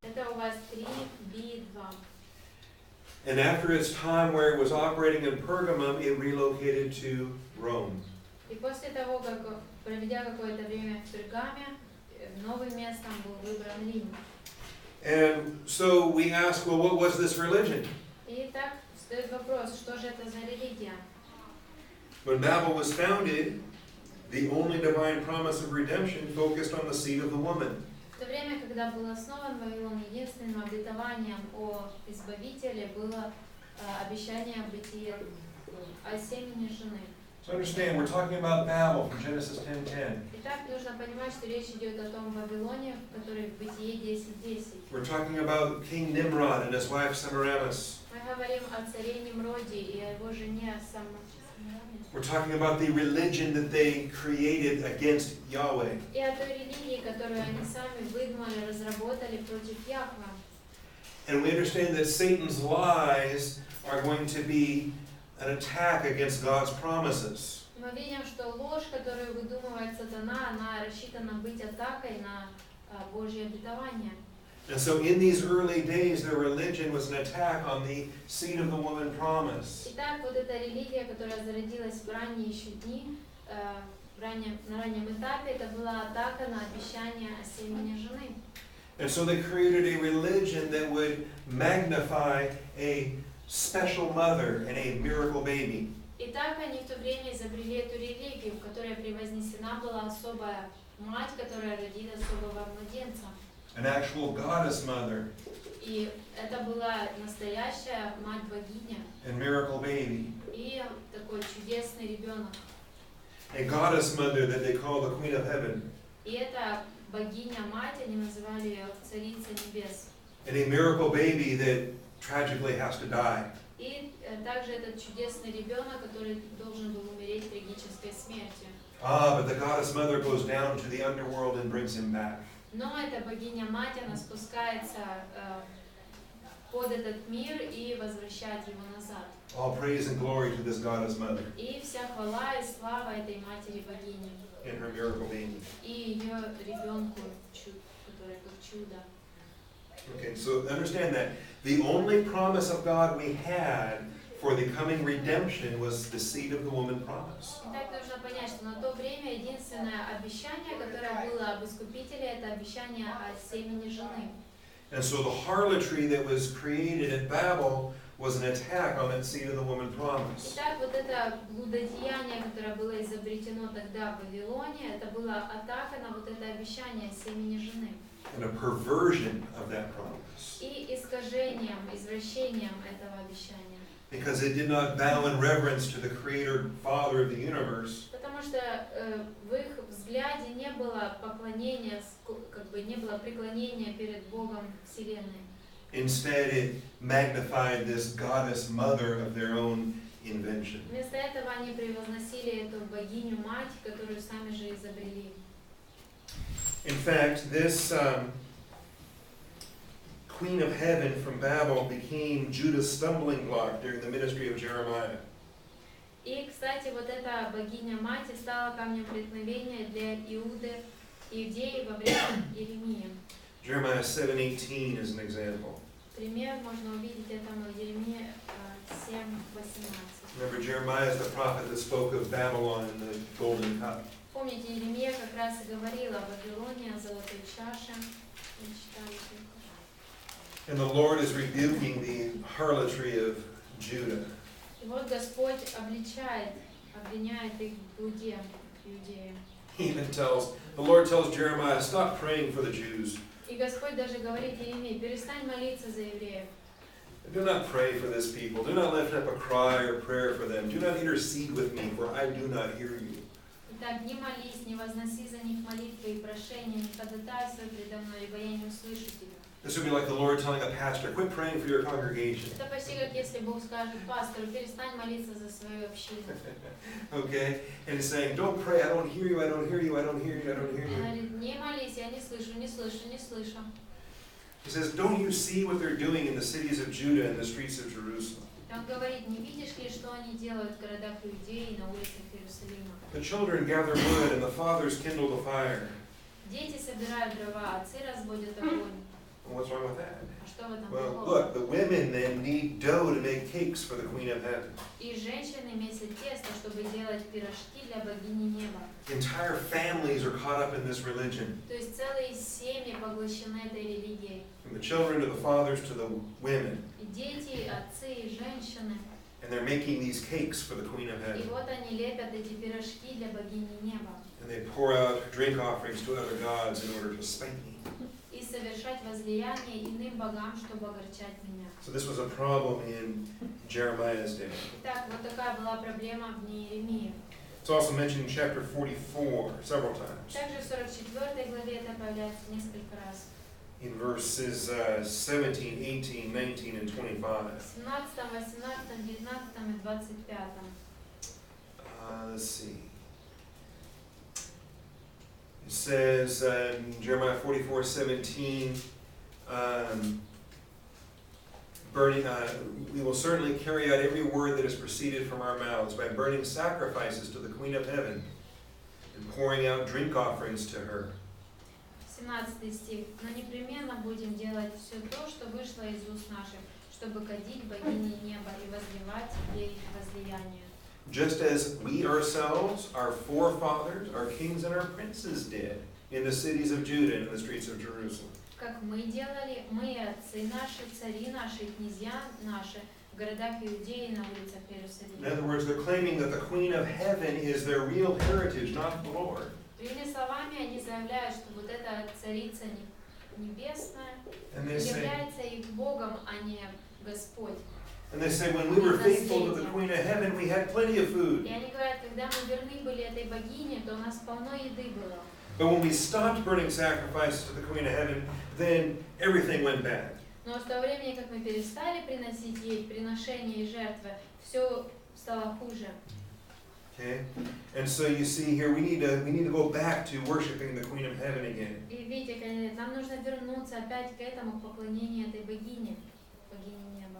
Это у вас 3b2. And after its time where it was operating in Pergamum, it relocated to Rome. И после того, как проведя какое-то время в Пергаме, новым местом был выбран Рим. And so we ask, well, what was this religion? И так встает вопрос, что же это за религия? When Babel was founded, the only divine promise of redemption focused on the seed of the woman. В то время, когда был основан Вавилон, единственным обетованием о Избавителе было обещание о бытии о семени жены. So understand, we're talking about Babel from Genesis 10:10. Итак, нужно понимать, что речь идет о том Вавилоне, который в Бытие 10:10. We're talking about King Nimrod and his wife Semiramis. Мы говорим о царе Немроде и о его жене Семираме. We're talking about the religion that they created against Yahweh. И о той религии, которую они сами выдумали, разработали против Яхве. And we understand that Satan's lies are going to be an attack against God's promises. Мы видим, что ложь, которую выдумывает сатана, она рассчитана быть атакой на Божье обетование. And so in these early days, their religion was an attack on the seed of the woman promise. Итак, вот эта религия, которая зародилась в ранние еще дни, на раннем этапе, это была атака на обещание о семени жены. And so they created a religion that would magnify a special mother and a miracle baby. Итак, они в то время изобрели эту религию, в которой превознесена была особая мать, которая родит особого младенца. An actual goddess mother И это была настоящая мать-богиня and miracle baby. и такой чудесный ребенок. A goddess mother that they call the Queen of Heaven. И эта богиня-мать, они называли ее Царица Небес. And a miracle baby that tragically has to die. И также этот чудесный ребенок, который должен был умереть трагической смертью. But the goddess mother goes down to the underworld and brings him back. Но эта богиня-мать, она спускается под этот мир и возвращает его назад. All praise and glory to this goddess mother И вся хвала и слава этой матери-богини. and her miracle baby. И ее ребенку, который как чудо. Okay, so understand that the only promise of God we had for the coming redemption was the seed of the woman promise. Итак, нужно понять, что на то время единственное обещание, которое было об Искупителе, это обещание о семени жены. And so the harlotry that was created at Babel was an attack on that seed of the woman promise. Итак, вот это блудодеяние, которое было изобретено тогда в Вавилоне, это была атака на вот это обещание о семени жены. And a perversion of that promise. И искажением, извращением этого обещания. Because it did not bow in reverence to the Creator, Father of the universe. Потому что в их взгляде не было поклонения, как бы не было преклонения перед Богом Вселенной. Instead, it magnified this goddess mother of their own invention. Вместо этого они превозносили эту богиню-мать, которую сами же изобрели. In fact, this Queen of Heaven from Babel became Judah's stumbling block during the ministry of Jeremiah. И, кстати, вот эта богиня-мать стала камнем преткновения для Иудеи во время Иеремии. Jeremiah 7:18 is an example. Пример можно увидеть этому в Иеремии 7:18. Remember, Jeremiah is the prophet that spoke of Babylon and the golden cup. Помните, Иеремия как раз и говорила о Вавилоне, о золотой чаше. Мы читали только. And the Lord is rebuking the harlotry of Judah. И вот Господь обвиняет их в блуде, иудеи. He even the Lord tells Jeremiah, stop praying for the Jews. И Господь даже говорит Иеремии, перестань молиться за евреев. Do not pray for this people. Do not lift up a cry or prayer for them. Do not intercede with me, for I do not hear you. Итак, не молись, не возноси за них молитвы и прошения, не ходатайствуй предо мной, ибо я не услышу тебя. This would be like the Lord telling a pastor, quit praying for your congregation. Это почти как если Бог скажет пастору, перестань молиться за свою общину. Okay? And he's saying, don't pray, I don't hear you, I don't hear you, I don't hear you, I don't hear Он you. говорит, не молись, я не слышу, не слышу, не слышу. He says, don't you see what they're doing in the cities of Judah and the streets of Jerusalem? Он говорит, не видишь ли, что они делают в городах Иудеи и на улицах Иерусалима? The children gather wood and the fathers kindle the fire. Дети собирают дрова, отцы разводят огонь. Well, what's wrong with that? А что в этом Well, плохого? look, the women then need dough to make cakes for the Queen of Heaven. И женщины месят тесто, чтобы делать пирожки для богини неба. Entire families are caught up in this religion. То есть целые семьи поглощены этой религией. From the children to the fathers to the women. И дети, и отцы, и женщины. And they're making these cakes for the Queen of И Heaven. вот они лепят эти пирожки для богини неба. And they pour out drink offerings to other gods in order to spite me. И совершать возлияние иным богам, чтобы огорчать меня. So this was a problem in Jeremiah's day. Итак, вот такая была проблема в дни Иеремии. It's also mentioned in chapter 44 several times. Также в 44 главе это появляется несколько раз. In verses 17, 18, 19, and 25. 17, 18, 19 и 25. Let's see. It says in Jeremiah 44:17, we will certainly carry out every word that has proceeded from our mouths by burning sacrifices to the Queen of Heaven. and pouring out drink offerings to her. 17 стих. «Но непременно будем делать все то, что вышло из уст наших, чтобы кадить богине неба и возливать ей возлияние». Just as we ourselves, our forefathers, our kings and our princes did in the cities of Judah and in the streets of Jerusalem. Как мы делали, мы, отцы наши, цари наши, князья наши, в городах Иудеи и на улицах In Иерусалима. other words, they're claiming that the Queen of Heaven is their real heritage, not the Lord. Другими словами, они заявляют, что вот эта царица небесная And they say, является их Богом, а не Господь. when we were faithful to the Queen of Heaven, we had plenty of food. И они говорят, когда мы верны были этой богине, то у нас полно еды было. But when we stopped burning sacrifices to the Queen of Heaven, then everything went bad. Но с того времени, как мы перестали приносить ей приношения и жертвы, все стало хуже. Okay? And so you see here, we need to go back to worshiping the Queen of Heaven again. И видите, нам нужно вернуться опять к этому, к поклонению этой богине, богине неба.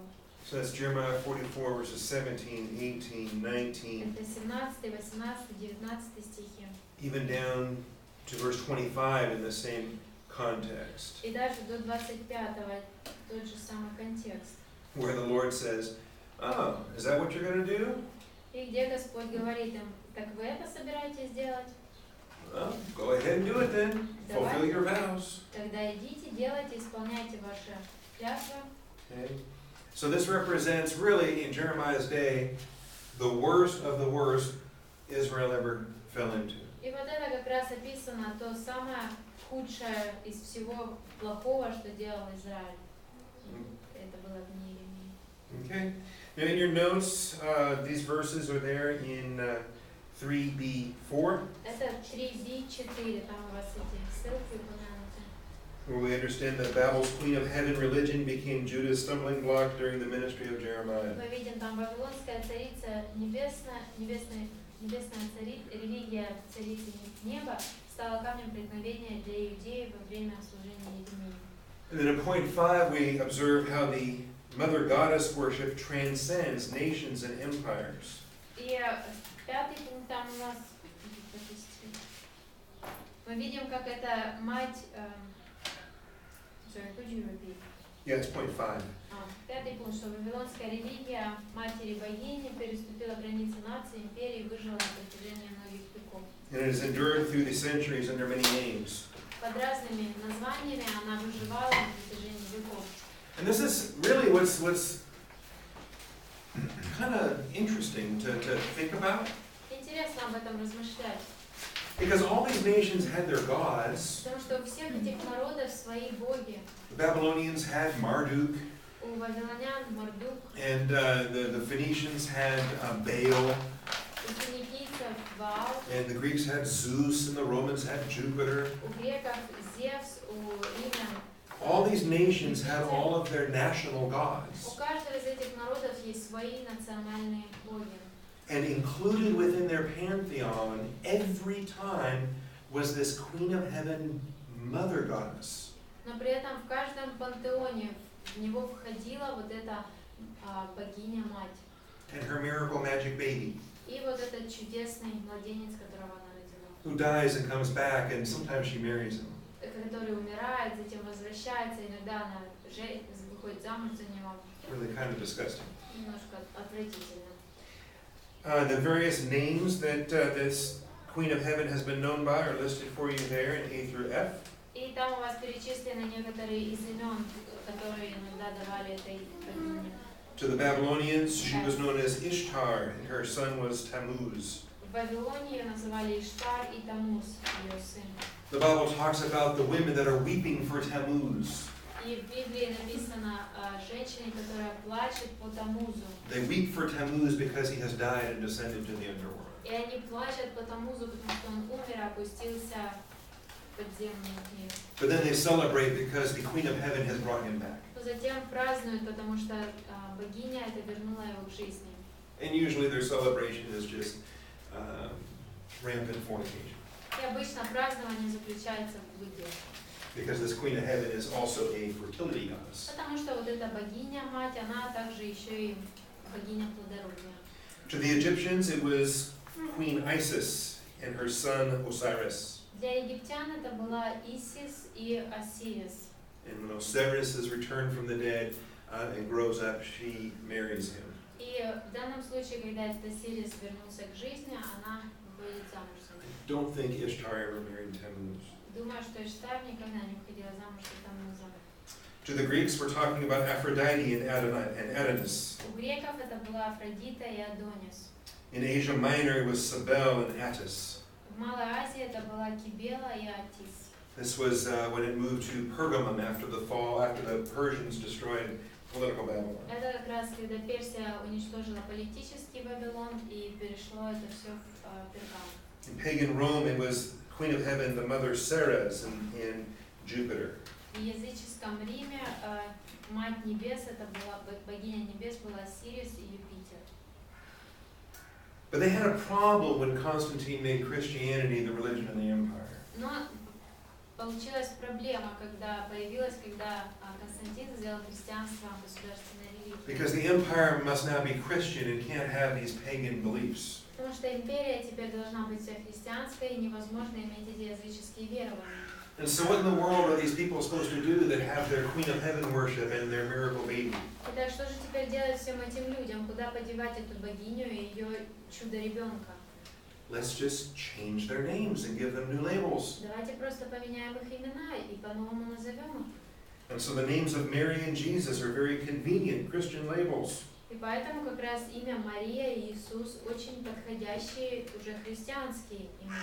So that's Jeremiah 44, verses 17, 18, 19, Это 17, 18, 19 стихи. even down to verse 25 in the same context, И даже до 25-го тот же самый контекст. where the Lord says, "Oh, is that what you're going to do? И где Господь говорит им, так вы это собираетесь делать? Well, go ahead and do it then. Fulfill your vows." Тогда идите, делайте, исполняйте ваши клятвы. Okay? So this represents really, in Jeremiah's day, the worst of the worst Israel ever fell into. И вот это как раз описано то самое худшее из всего плохого, что делал Израиль. Это было в Неемии. Okay? Now in your notes, these verses are there in 3b4, Это 3b4, там у вас эти ссылки упомянуты. where we understand that Babel's Queen of Heaven religion became Judah's stumbling block during the ministry of Jeremiah. Мы видим там вавилонская царица небесная религия царицы неба стала камнем преткновения для иудеев во время служения Еремии. And then in point 5, we observe how the Mother Goddess worship transcends nations and empires. И пятый пункт там у нас, мы видим, как эта мать, sorry, could you repeat? Yeah, it's point 5. Пятый пункт, что вавилонская религия матери богини переступила границы нации, империи, выжила на протяжении многих веков. And it has endured through the centuries under many names. Под разными названиями она выживала на протяжении веков. And this is really what's kind of interesting to think about. Интересно об этом размышлять. Because all these nations had their gods. Потому что у всех этих народов свои боги. The Babylonians had Marduk. У вавилонян Мардук. And the Phoenicians had Baal. У финикийцев Ваал. And the Greeks had Zeus. And the Romans had Jupiter. У греков Зевс, у римлян. All these nations had all of their national У gods. каждого из этих народов есть свои национальные боги. And included within their pantheon every time was this Queen of Heaven Mother Goddess. Но при этом в каждом пантеоне в него входила вот эта богиня-мать. And her miracle magic baby, И вот этот чудесный младенец, которого она родила. who dies and comes back, and sometimes she marries him. Который умирает, затем возвращается, иногда она выходит замуж за него. Really kind of disgusting. Немножко отвратительно. The various names that this Queen of Heaven has been known by are listed for you there in A through F. И там у вас перечислены некоторые из имен, которые иногда давали этой богине. To the Babylonians, she was known as Ishtar, and her son was Tammuz. В Вавилоне ее называли Иштар и Тамуз, ее сын. The Bible talks about the women that are weeping for Tammuz. И в Библии написано о женщине, которая плачет по Тамузу. They weep for Tammuz because he has died and descended to the underworld. И они плачут по Тамузу, потому что он умер и опустился в подземный мир. But then they celebrate because the Queen of Heaven has brought him back. Но затем празднуют, потому что богиня это вернула его к жизни. And usually their celebration is just rampant fornication. И обычно празднование заключается в блуде. Because this Queen of Heaven is also a fertility goddess. Потому что вот эта богиня-мать, она также еще и богиня плодородия. To the Egyptians, it was Queen Isis and her son Osiris. Для египтян это была Исис и Осирис. And when Osiris is returned from the dead and grows up, she marries him. И в данном случае, когда этот Осирис вернулся к жизни, она выходит замуж за него. Don't think Ishtar ever married Tammuz. Думаю, что Иштар никогда не выходила замуж за Таммуза. To the Greeks, we're talking about Aphrodite and Adonis. У греков это была Афродита и Адонис. In Asia Minor, it was Cybele and Attis. В Малой Азии это была Кибела и Атис. This was when it moved to Pergamum after the fall, after the Persians destroyed political Babylon. Это как раз когда Персия уничтожила политический Вавилон и перешло это все в Пергам. In pagan Rome, it was Queen of Heaven, the mother Ceres, and Jupiter. В языческом Риме мать небес, это была богиня небес, была Сирис и Юпитер. But they had a problem when Constantine made Christianity the religion of the empire. Но получилась проблема, когда Константин сделал христианство государственной религией. Because the empire must now be Christian and can't have these pagan beliefs. Потому что империя теперь должна быть вся христианской, и невозможно иметь эти языческие верования. And so what in the world are these people supposed to do that have their Queen of Heaven worship and their miracle baby? Итак, что же теперь делать всем этим людям? Куда подевать эту богиню и ее чудо-ребенка? Let's just change their names and give them new labels. Давайте просто поменяем их имена и по-новому назовем их. And so the names of Mary and Jesus are very convenient Christian labels. И поэтому как раз имя Мария и Иисус очень подходящие уже христианские имена.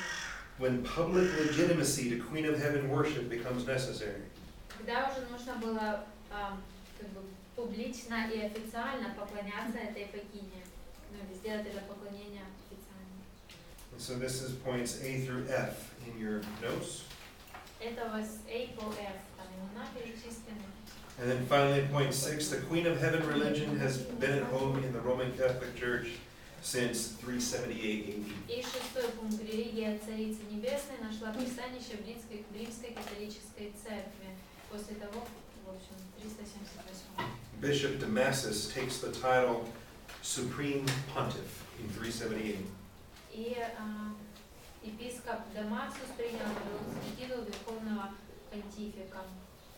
When public legitimacy to Queen of Heaven worship becomes necessary. Когда уже нужно было как бы публично и официально поклоняться этой богине, сделать это поклонение официально. And so this is points A through F in your notes. Это у вас A по F, там имена перечислены. And then finally, point 6, the Queen of Heaven religion has been at home in the Roman Catholic Church since 378 AD. И шестой пункт. Религия Царицы Небесной нашла пристанище в Римской католической церкви. После того, в общем, 378. Bishop Damasus takes the title Supreme Pontiff in 378. И епископ Дамасус принял вавилонский титул верховного понтифика.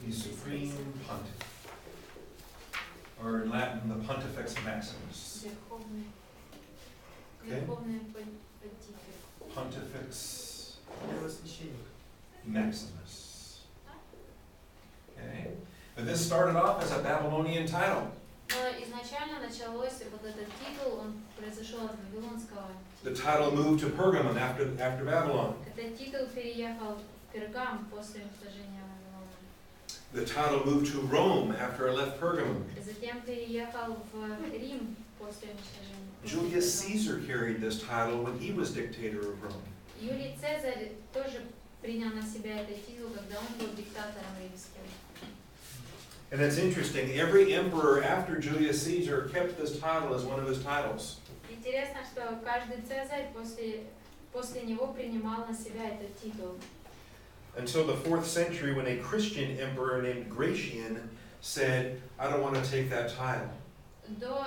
He's Supreme Pontiff. Or in Latin, the Pontifex Maximus. Верховный понтифик. Pontifex Maximus. Okay. But this started off as a Babylonian title. Но изначально началось вот этот титул, он произошел от вавилонского. The title moved to Pergamum after Babylon. Этот титул переехал в Пергам после уничтожения Вавилона. The title moved to Rome after it left Pergamum. Затем переехал в Рим после уничтожения. Julius Caesar carried this title when he was dictator of Rome. Юлий Цезарь тоже принял на себя этот титул, когда он был диктатором римским. And it's interesting, every emperor after Julius Caesar kept this title as one of his titles. Интересно, что каждый Цезарь после него принимал на себя этот титул. Until the 4th century, when a Christian emperor named Gratian said, I don't want to take that title. До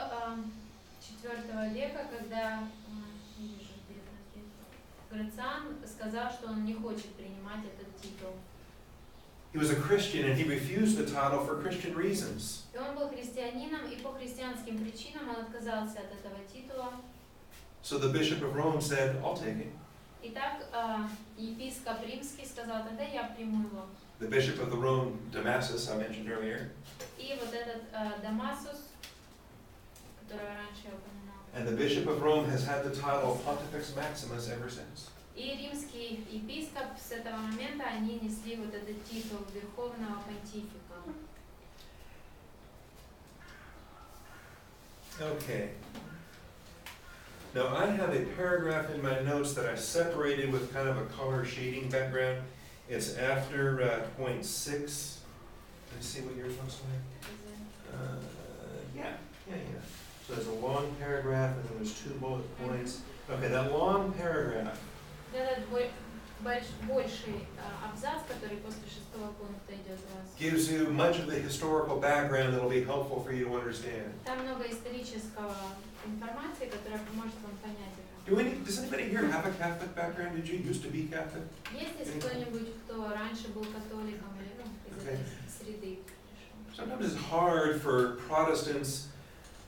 IV века, когда Грациан сказал, что он не хочет принимать этот титул. He was a Christian and he refused the title for Christian reasons. И он был христианином, и по христианским причинам он отказался от этого титула. So the Bishop of Rome said, I'll take it. Итак, епископ римский сказал, тогда я приму его. The Bishop of the Rome, Damasus, I mentioned earlier. И вот этот Дамасус, которого раньше я упоминал. And the Bishop of Rome has had the title Pontifex Maximus ever since. И римский епископ с этого момента они несли вот этот титул верховного понтифика. Okay. Now I have a paragraph in my notes that I separated with kind of a color shading background. It's after point 6. Let's see what yours looks like. Yeah. So there's a long paragraph and then there's 2 bullet points. Okay, that long paragraph. Этот больший абзац, который после 6-го пункта идет у вас. Gives you much of the historical background that will be helpful for you to understand. Там много исторического информации, которая поможет вам понять это. Does anybody here have a Catholic background? Did you used to be Catholic? Есть здесь кто-нибудь, кто раньше был католиком или из этой среды пришел? Sometimes it's hard for Protestants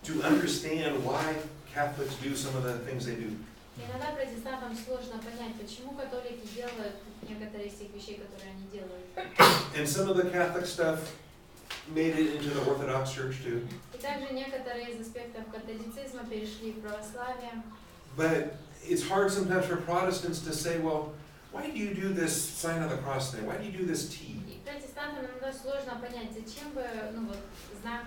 to understand why Catholics do some of the things they do. Иногда протестантам сложно понять, почему католики делают некоторые из тех вещей, которые они делают. And some of the Catholic stuff made it into the Orthodox Church too. И также некоторые из аспектов католицизма перешли в православие. But it's hard sometimes for Protestants to say, well, why do you do this sign of the cross thing? Why do you do this T? И протестантам иногда сложно понять, зачем вы, знак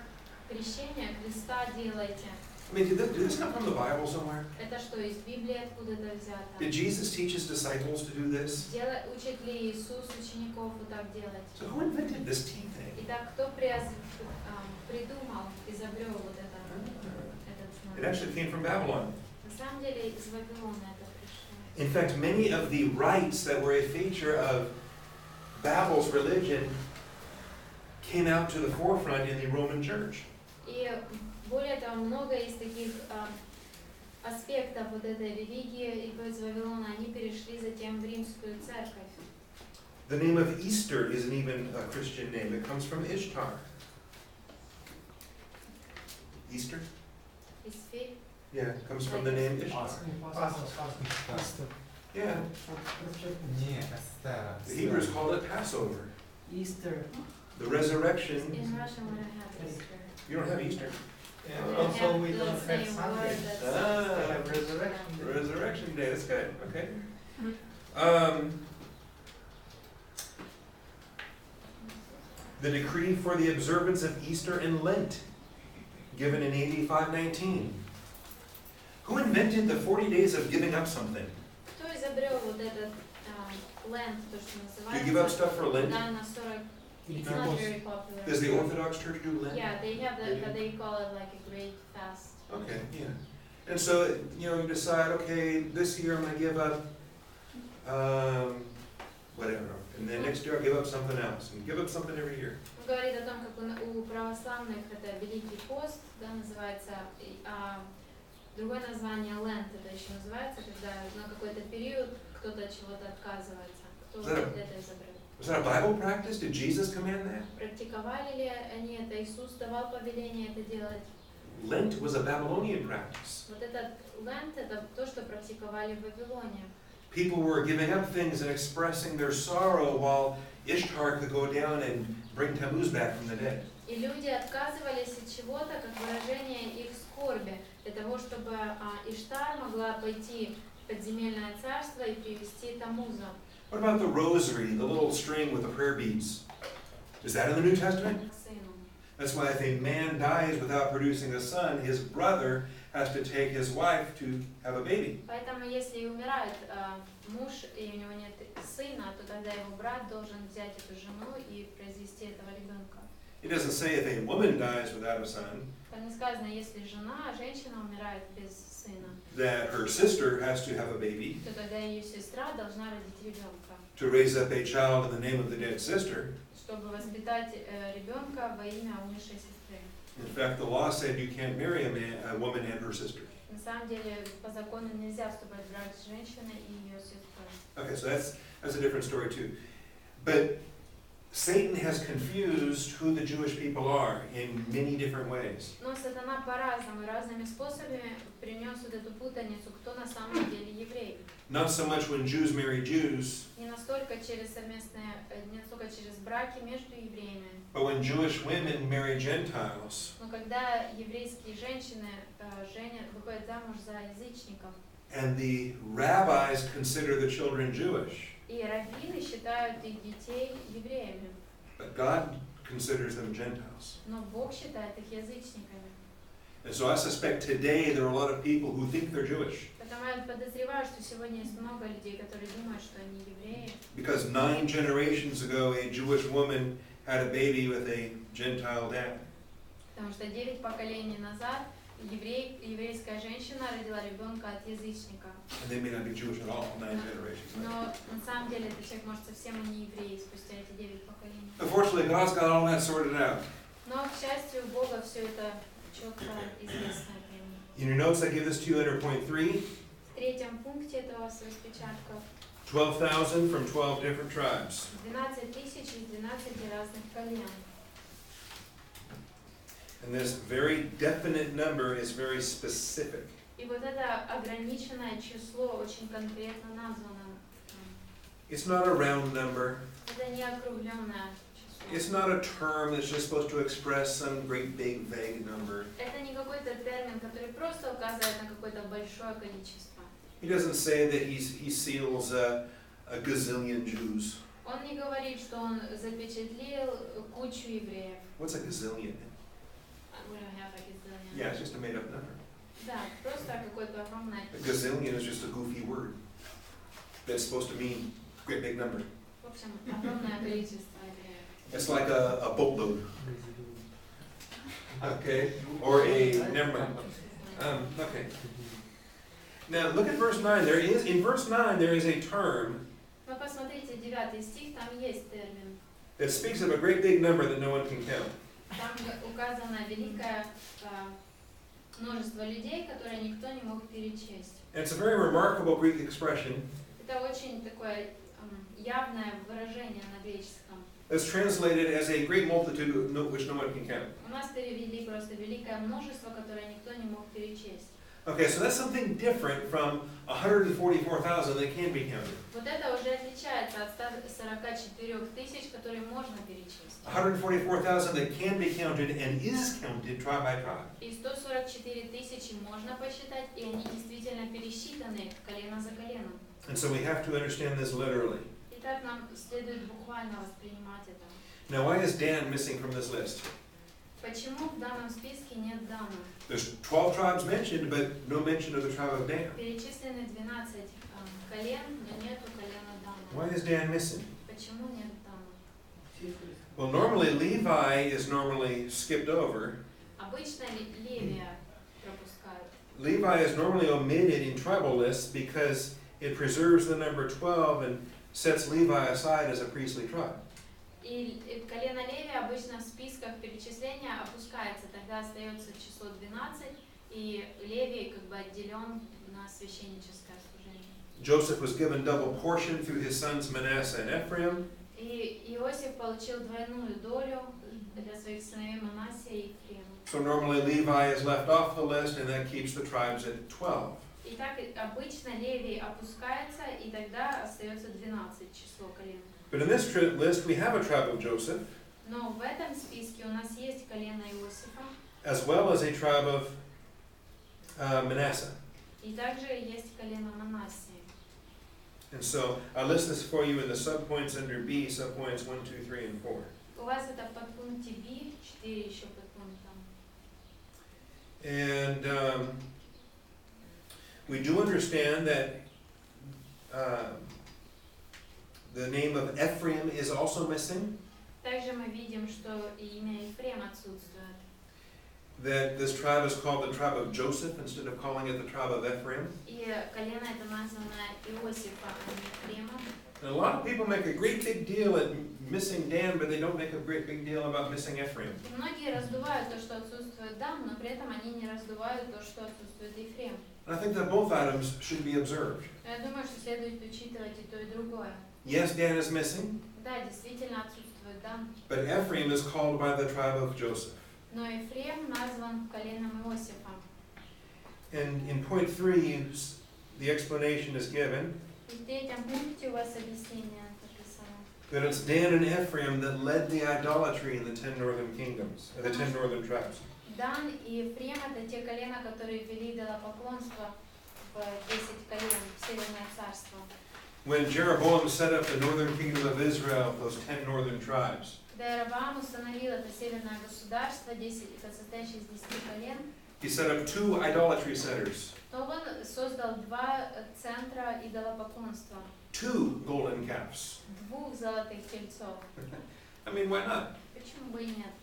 крещения, креста делаете. I mean, did this come from the Bible somewhere? Это что, из Библии откуда-то взято? Did Jesus teach his disciples to do this? Учит ли Иисус учеников вот так делать? So who invented this T thing? Итак, кто придумал, изобрел вот этот It знак? actually came from Babylon. На самом деле из Вавилона это пришло. In fact, many of the rites that were a feature of Babel's religion came out to the forefront in the Roman Church. И более того, много из таких аспектов вот этой религии из Вавилона, они перешли затем в римскую церковь. The name of Easter isn't even a Christian name. It comes from Ishtar. Easter? Исфирь. Yeah, it comes from the name Ishtar. Yeah. The Hebrews called it Passover. Easter. The resurrection. In Russian we don't have Easter. You don't have Easter? And also we don't have Sunday. Ah, Resurrection Day. Resurrection Day. That's good. Okay. The decree for the observance of Easter and Lent, given in AD 519. Who invented the 40 days of giving up something? Кто изобрел вот этот Lent, то, что Do you give up называется? stuff for Lent? Да, на 40. It's not very popular. Does the Orthodox Church do Lent? Yeah, they have that, they call it like a great fast. Okay, yeah. And so, you decide, okay, this year I'm going to give up whatever. And then next year I'll give up something else. And give up something every year. Он говорит о том, как у православных это Великий пост, да, называется, а другое название Lent, это еще называется, когда на какой-то период кто-то от чего-то отказывается. Кто это изобрел? Was that a Bible practice? Did Jesus command that? Практиковали ли они это? Иисус давал повеление это делать? Lent was a Babylonian practice. Вот этот Lent это то, что практиковали в Вавилоне. People were giving up things and expressing their sorrow while Ishtar could go down and bring Tammuz back from the dead. И люди отказывались от чего-то, как выражение их скорби, для того, чтобы Иштар могла пойти в подземельное царство и привести Тамуза. What about the rosary, the little string with the prayer beads? Is that in the New Testament? That's why if a man dies without producing a son, his brother has to take his wife to have a baby. Поэтому, если умирает муж и у него нет сына, то тогда его брат должен взять эту жену и произвести этого ребенка. It doesn't say if a woman dies without a son, Там не сказано, если женщина умирает без сына, that her sister has to have a baby то тогда ее сестра должна родить ребенка, to raise up a child in the name of the dead sister. чтобы воспитать ребенка во имя умершей сестры. In fact, the law said you can't marry a woman and her sister. На самом деле, по закону нельзя вступать в брак с женщиной и ее сестрой. Okay, so that's a different story too. But Satan has confused who the Jewish people are in many different ways. Но сатана по-разному, разными способами принес вот эту путаницу, кто на самом деле еврей. Not so much when Jews marry Jews, Не настолько через через браки между евреями, but when Jewish women marry Gentiles, но когда еврейские женщины выходят замуж за язычников, and the rabbis consider the children Jewish, и раввины считают их детей евреями, but God considers them Gentiles. но Бог считает их язычниками. And so I suspect today there are a lot of people who think they're Jewish. Поэтому я подозреваю, что сегодня есть много людей, которые думают, что они евреи. Because 9 generations ago a Jewish woman had a baby with a Gentile dad. Потому что 9 поколений назад еврейская женщина родила ребенка от язычника. And they may not be Jewish at all, 9 generations. Но на самом деле этот человек может совсем и не еврей спустя эти 9 поколений. Unfortunately, God's got all that sorted out. Но, к счастью, у Бога все это четко известно. In your notes, I give this to you under point 3. третьем пункте этого распечатков 12,000 from 12 different tribes. 12 тысяч из 12 разных колен. And this very definite number is very specific. И вот это ограниченное число очень конкретно названо. It's not a round number. Это не округленное число. It's not a term that's just supposed to express some great big vague number. Это не какой-то термин, который просто указывает на какое-то большое количество. He doesn't say that he seals a gazillion Jews. Он не говорит, что он запечатлел кучу евреев. What's a gazillion? We don't have a gazillion. Yeah, it's just a made-up number. Да, просто какое-то огромное A число. gazillion is just a goofy word that's supposed to mean great big number. В общем, огромное количество евреев. It's like a boatload. Okay, or never mind. Okay. Now look at verse 9. In verse 9 there is a term Но посмотрите, 9 стих, там есть термин. that speaks of a great big number that no one can count. Там указано великое множество людей, которые никто не мог перечесть. And it's a very remarkable Greek expression. Это очень такое явное выражение на греческом. That's translated as a great multitude which no one can count. У нас перевели просто великое множество, которое никто не мог перечесть. Okay, so that's something different from 144,000 that can be counted. Вот это уже отличается от 144 тысяч, которые можно перечесть. 144,000 that can be counted and is counted tribe by tribe. И 144 тысячи можно посчитать, и они действительно пересчитаны колено за коленом. And so we have to understand this literally. Итак, нам следует буквально воспринимать это. Now, why is Dan missing from this list? Почему в данном списке нет Дана? There's 12 tribes mentioned, but no mention of the tribe of Dan. Перечислены 12 колен, но нету колена Дана. Why is Dan missing? Почему нет Дана? Well, normally Levi is normally skipped over. Обычно Левия пропускают. Levi is normally omitted in tribal lists because it preserves the number 12 and sets Levi aside as a priestly tribe. И колено Левия обычно в списках перечисления опускается, тогда остается число 12, и Левий как бы отделен на священническое служение. Joseph was given double portion through his sons Manasseh and Ephraim. И Иосиф получил двойную долю для своих сыновей Манассия и Ефрема. So normally Levi is left off the list and that keeps the tribes at 12. Итак, обычно Левий опускается, и тогда остается 12 число колен. But in this list we have a tribe of Joseph, Но в этом списке у нас есть колено Иосифа, as well as a tribe of Manasseh. и также есть колено Манассии. And so I list this for you in the subpoints under B, subpoints 1, 2, 3, and 4. У вас это в подпункте B, 4 еще подпунктом. And we do understand that the name of Ephraim is also missing. Также мы видим, что и имя Ефрем отсутствует. That this tribe is called the tribe of Joseph instead of calling it the tribe of Ephraim. И колено это названо Иосифа, а не Ефрема. And a lot of people make a great big deal at missing Dan, but they don't make a great big deal about missing Ephraim. И многие раздувают то, что отсутствует Дан, но при этом они не раздувают то, что отсутствует Ефрем. And I think that both items should be observed. Но я думаю, что следует учитывать и то, и другое. Yes, Dan is missing, Да, действительно отсутствует Дан, but Ephraim is called by the tribe of Joseph. но Ефрем назван коленом Иосифа. And in point 3, the explanation is given И в третьем пункте у вас объяснение написано. that it's Dan and Ephraim that led the idolatry in the 10 northern kingdoms, or the 10 northern tribes. Дан и Ефрем это те колена, которые вели идолопоклонство в 10 колен, в Северное царство. When Jeroboam set up the northern kingdom of Israel, those 10 northern tribes, Когда Иеровоам установил это северное государство, состоящее из 10 колен, he set up 2 idolatry centers, то он создал 2 центра идолопоклонства, 2 golden calves. 2 золотых тельцов. I mean, why not? Почему бы и нет?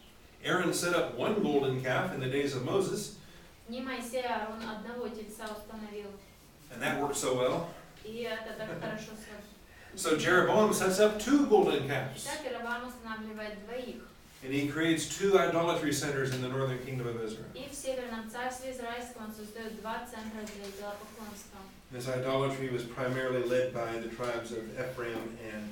Aaron set up 1 golden calf in the days of Moses, Не Моисей, а Аарон одного тельца установил. and that worked so well. И это так хорошо сработало. So Jeroboam sets up 2 golden calves. Так Иеровоам устанавливает 2. And he creates 2 idolatry centers in the northern kingdom of Israel. И в Северном царстве Израильском он создает 2 центра для идолопоклонства. This idolatry was primarily led by the tribes of Ephraim and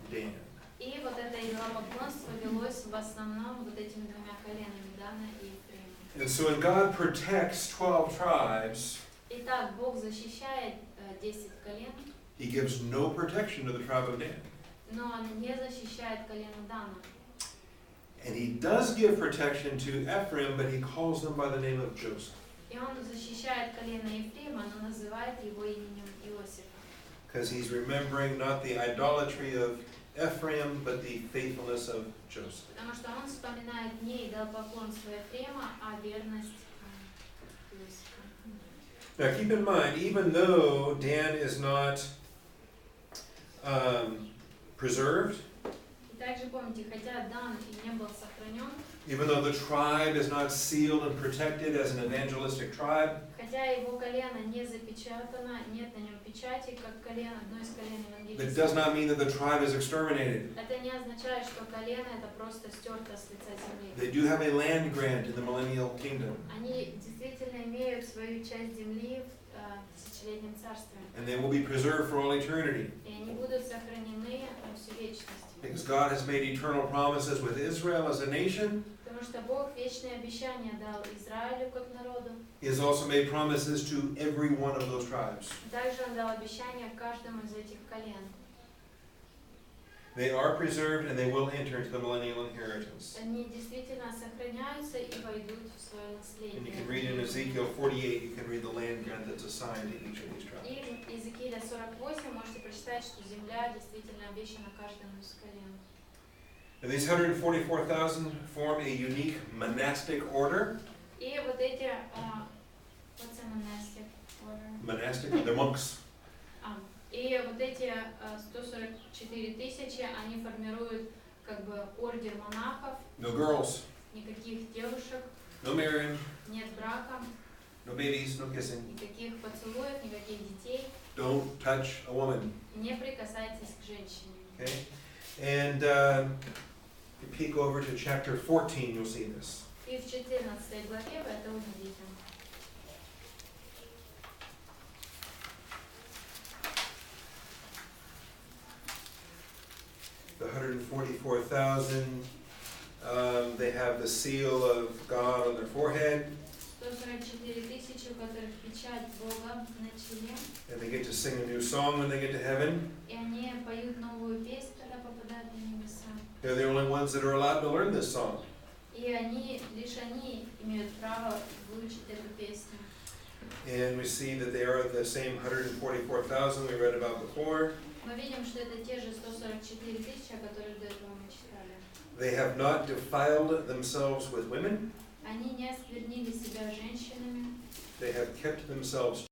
Dan. И вот это идолопоклонство велось в основном вот этими 2 коленами, Дана и Ефрема. And so when God protects 12 tribes, Итак, Бог защищает 10 колен, he gives no protection to the tribe of Dan. но он не защищает колено Дана. And he does give protection to Ephraim, but he calls them by the name of Joseph. И он защищает колено Ефрема, но называет его именем Иосифа. Because he's remembering not the idolatry of Ephraim, but the faithfulness of Joseph. Потому что он вспоминает не идолопоклонство Ефрема, а верность Иосифа. Now keep in mind, even though Dan is not preserved, И также помните, хотя Дан и не был сохранен, even though the tribe is not sealed and protected as an evangelistic tribe, хотя его колено не запечатано, нет на нем печати, как колено, одно из колен that does евангелистов, not mean that the tribe is exterminated. это не означает, что колено это просто стерто с лица земли. They do have a land grant in the millennial kingdom, Они действительно имеют свою часть земли в тысячелетнем царстве, and they will be preserved for all eternity. и они будут сохранены на всю вечность. Because God has made eternal promises with Israel as a nation, Потому что Бог вечные обещания дал Израилю как народу. he has also made promises to every one of those tribes. Также Он дал обещания каждому из этих колен. They are preserved and they will enter into the millennial inheritance. Они действительно сохраняются и войдут в свое And you наследие. can read in Ezekiel 48, you can read the land grant that's assigned to each of these tribes. И в Иезекииля 48 можете прочитать, что земля действительно обещана каждому из колен. And these 144,000 form a unique monastic order. И вот эти, what's a monastic order? Monastic, they're monks. И вот эти 144 тысячи, они формируют как бы ордер монахов, No girls, никаких девушек, no marrying, нет брака, no babies, no kissing. никаких поцелуев, никаких детей, Don't touch a woman. не прикасайтесь к женщине. Okay? And if you peek over to chapter 14, you'll see this. И в 14 главе вы это увидите. The 144,000, they have the seal of God on their forehead, 144 тысячи, у которых печать Бога на челе, and they get to sing a new song when they get to heaven. и они поют новую песнь, когда попадают на небеса. They're the only ones that are allowed to learn this song. И лишь они имеют право выучить эту песню. And we see that they are the same 144,000 we read about before. Мы видим, что это те же 144 тысячи, о которых до этого мы читали. They have not defiled themselves with women. Они не осквернили себя женщинами, They have kept themselves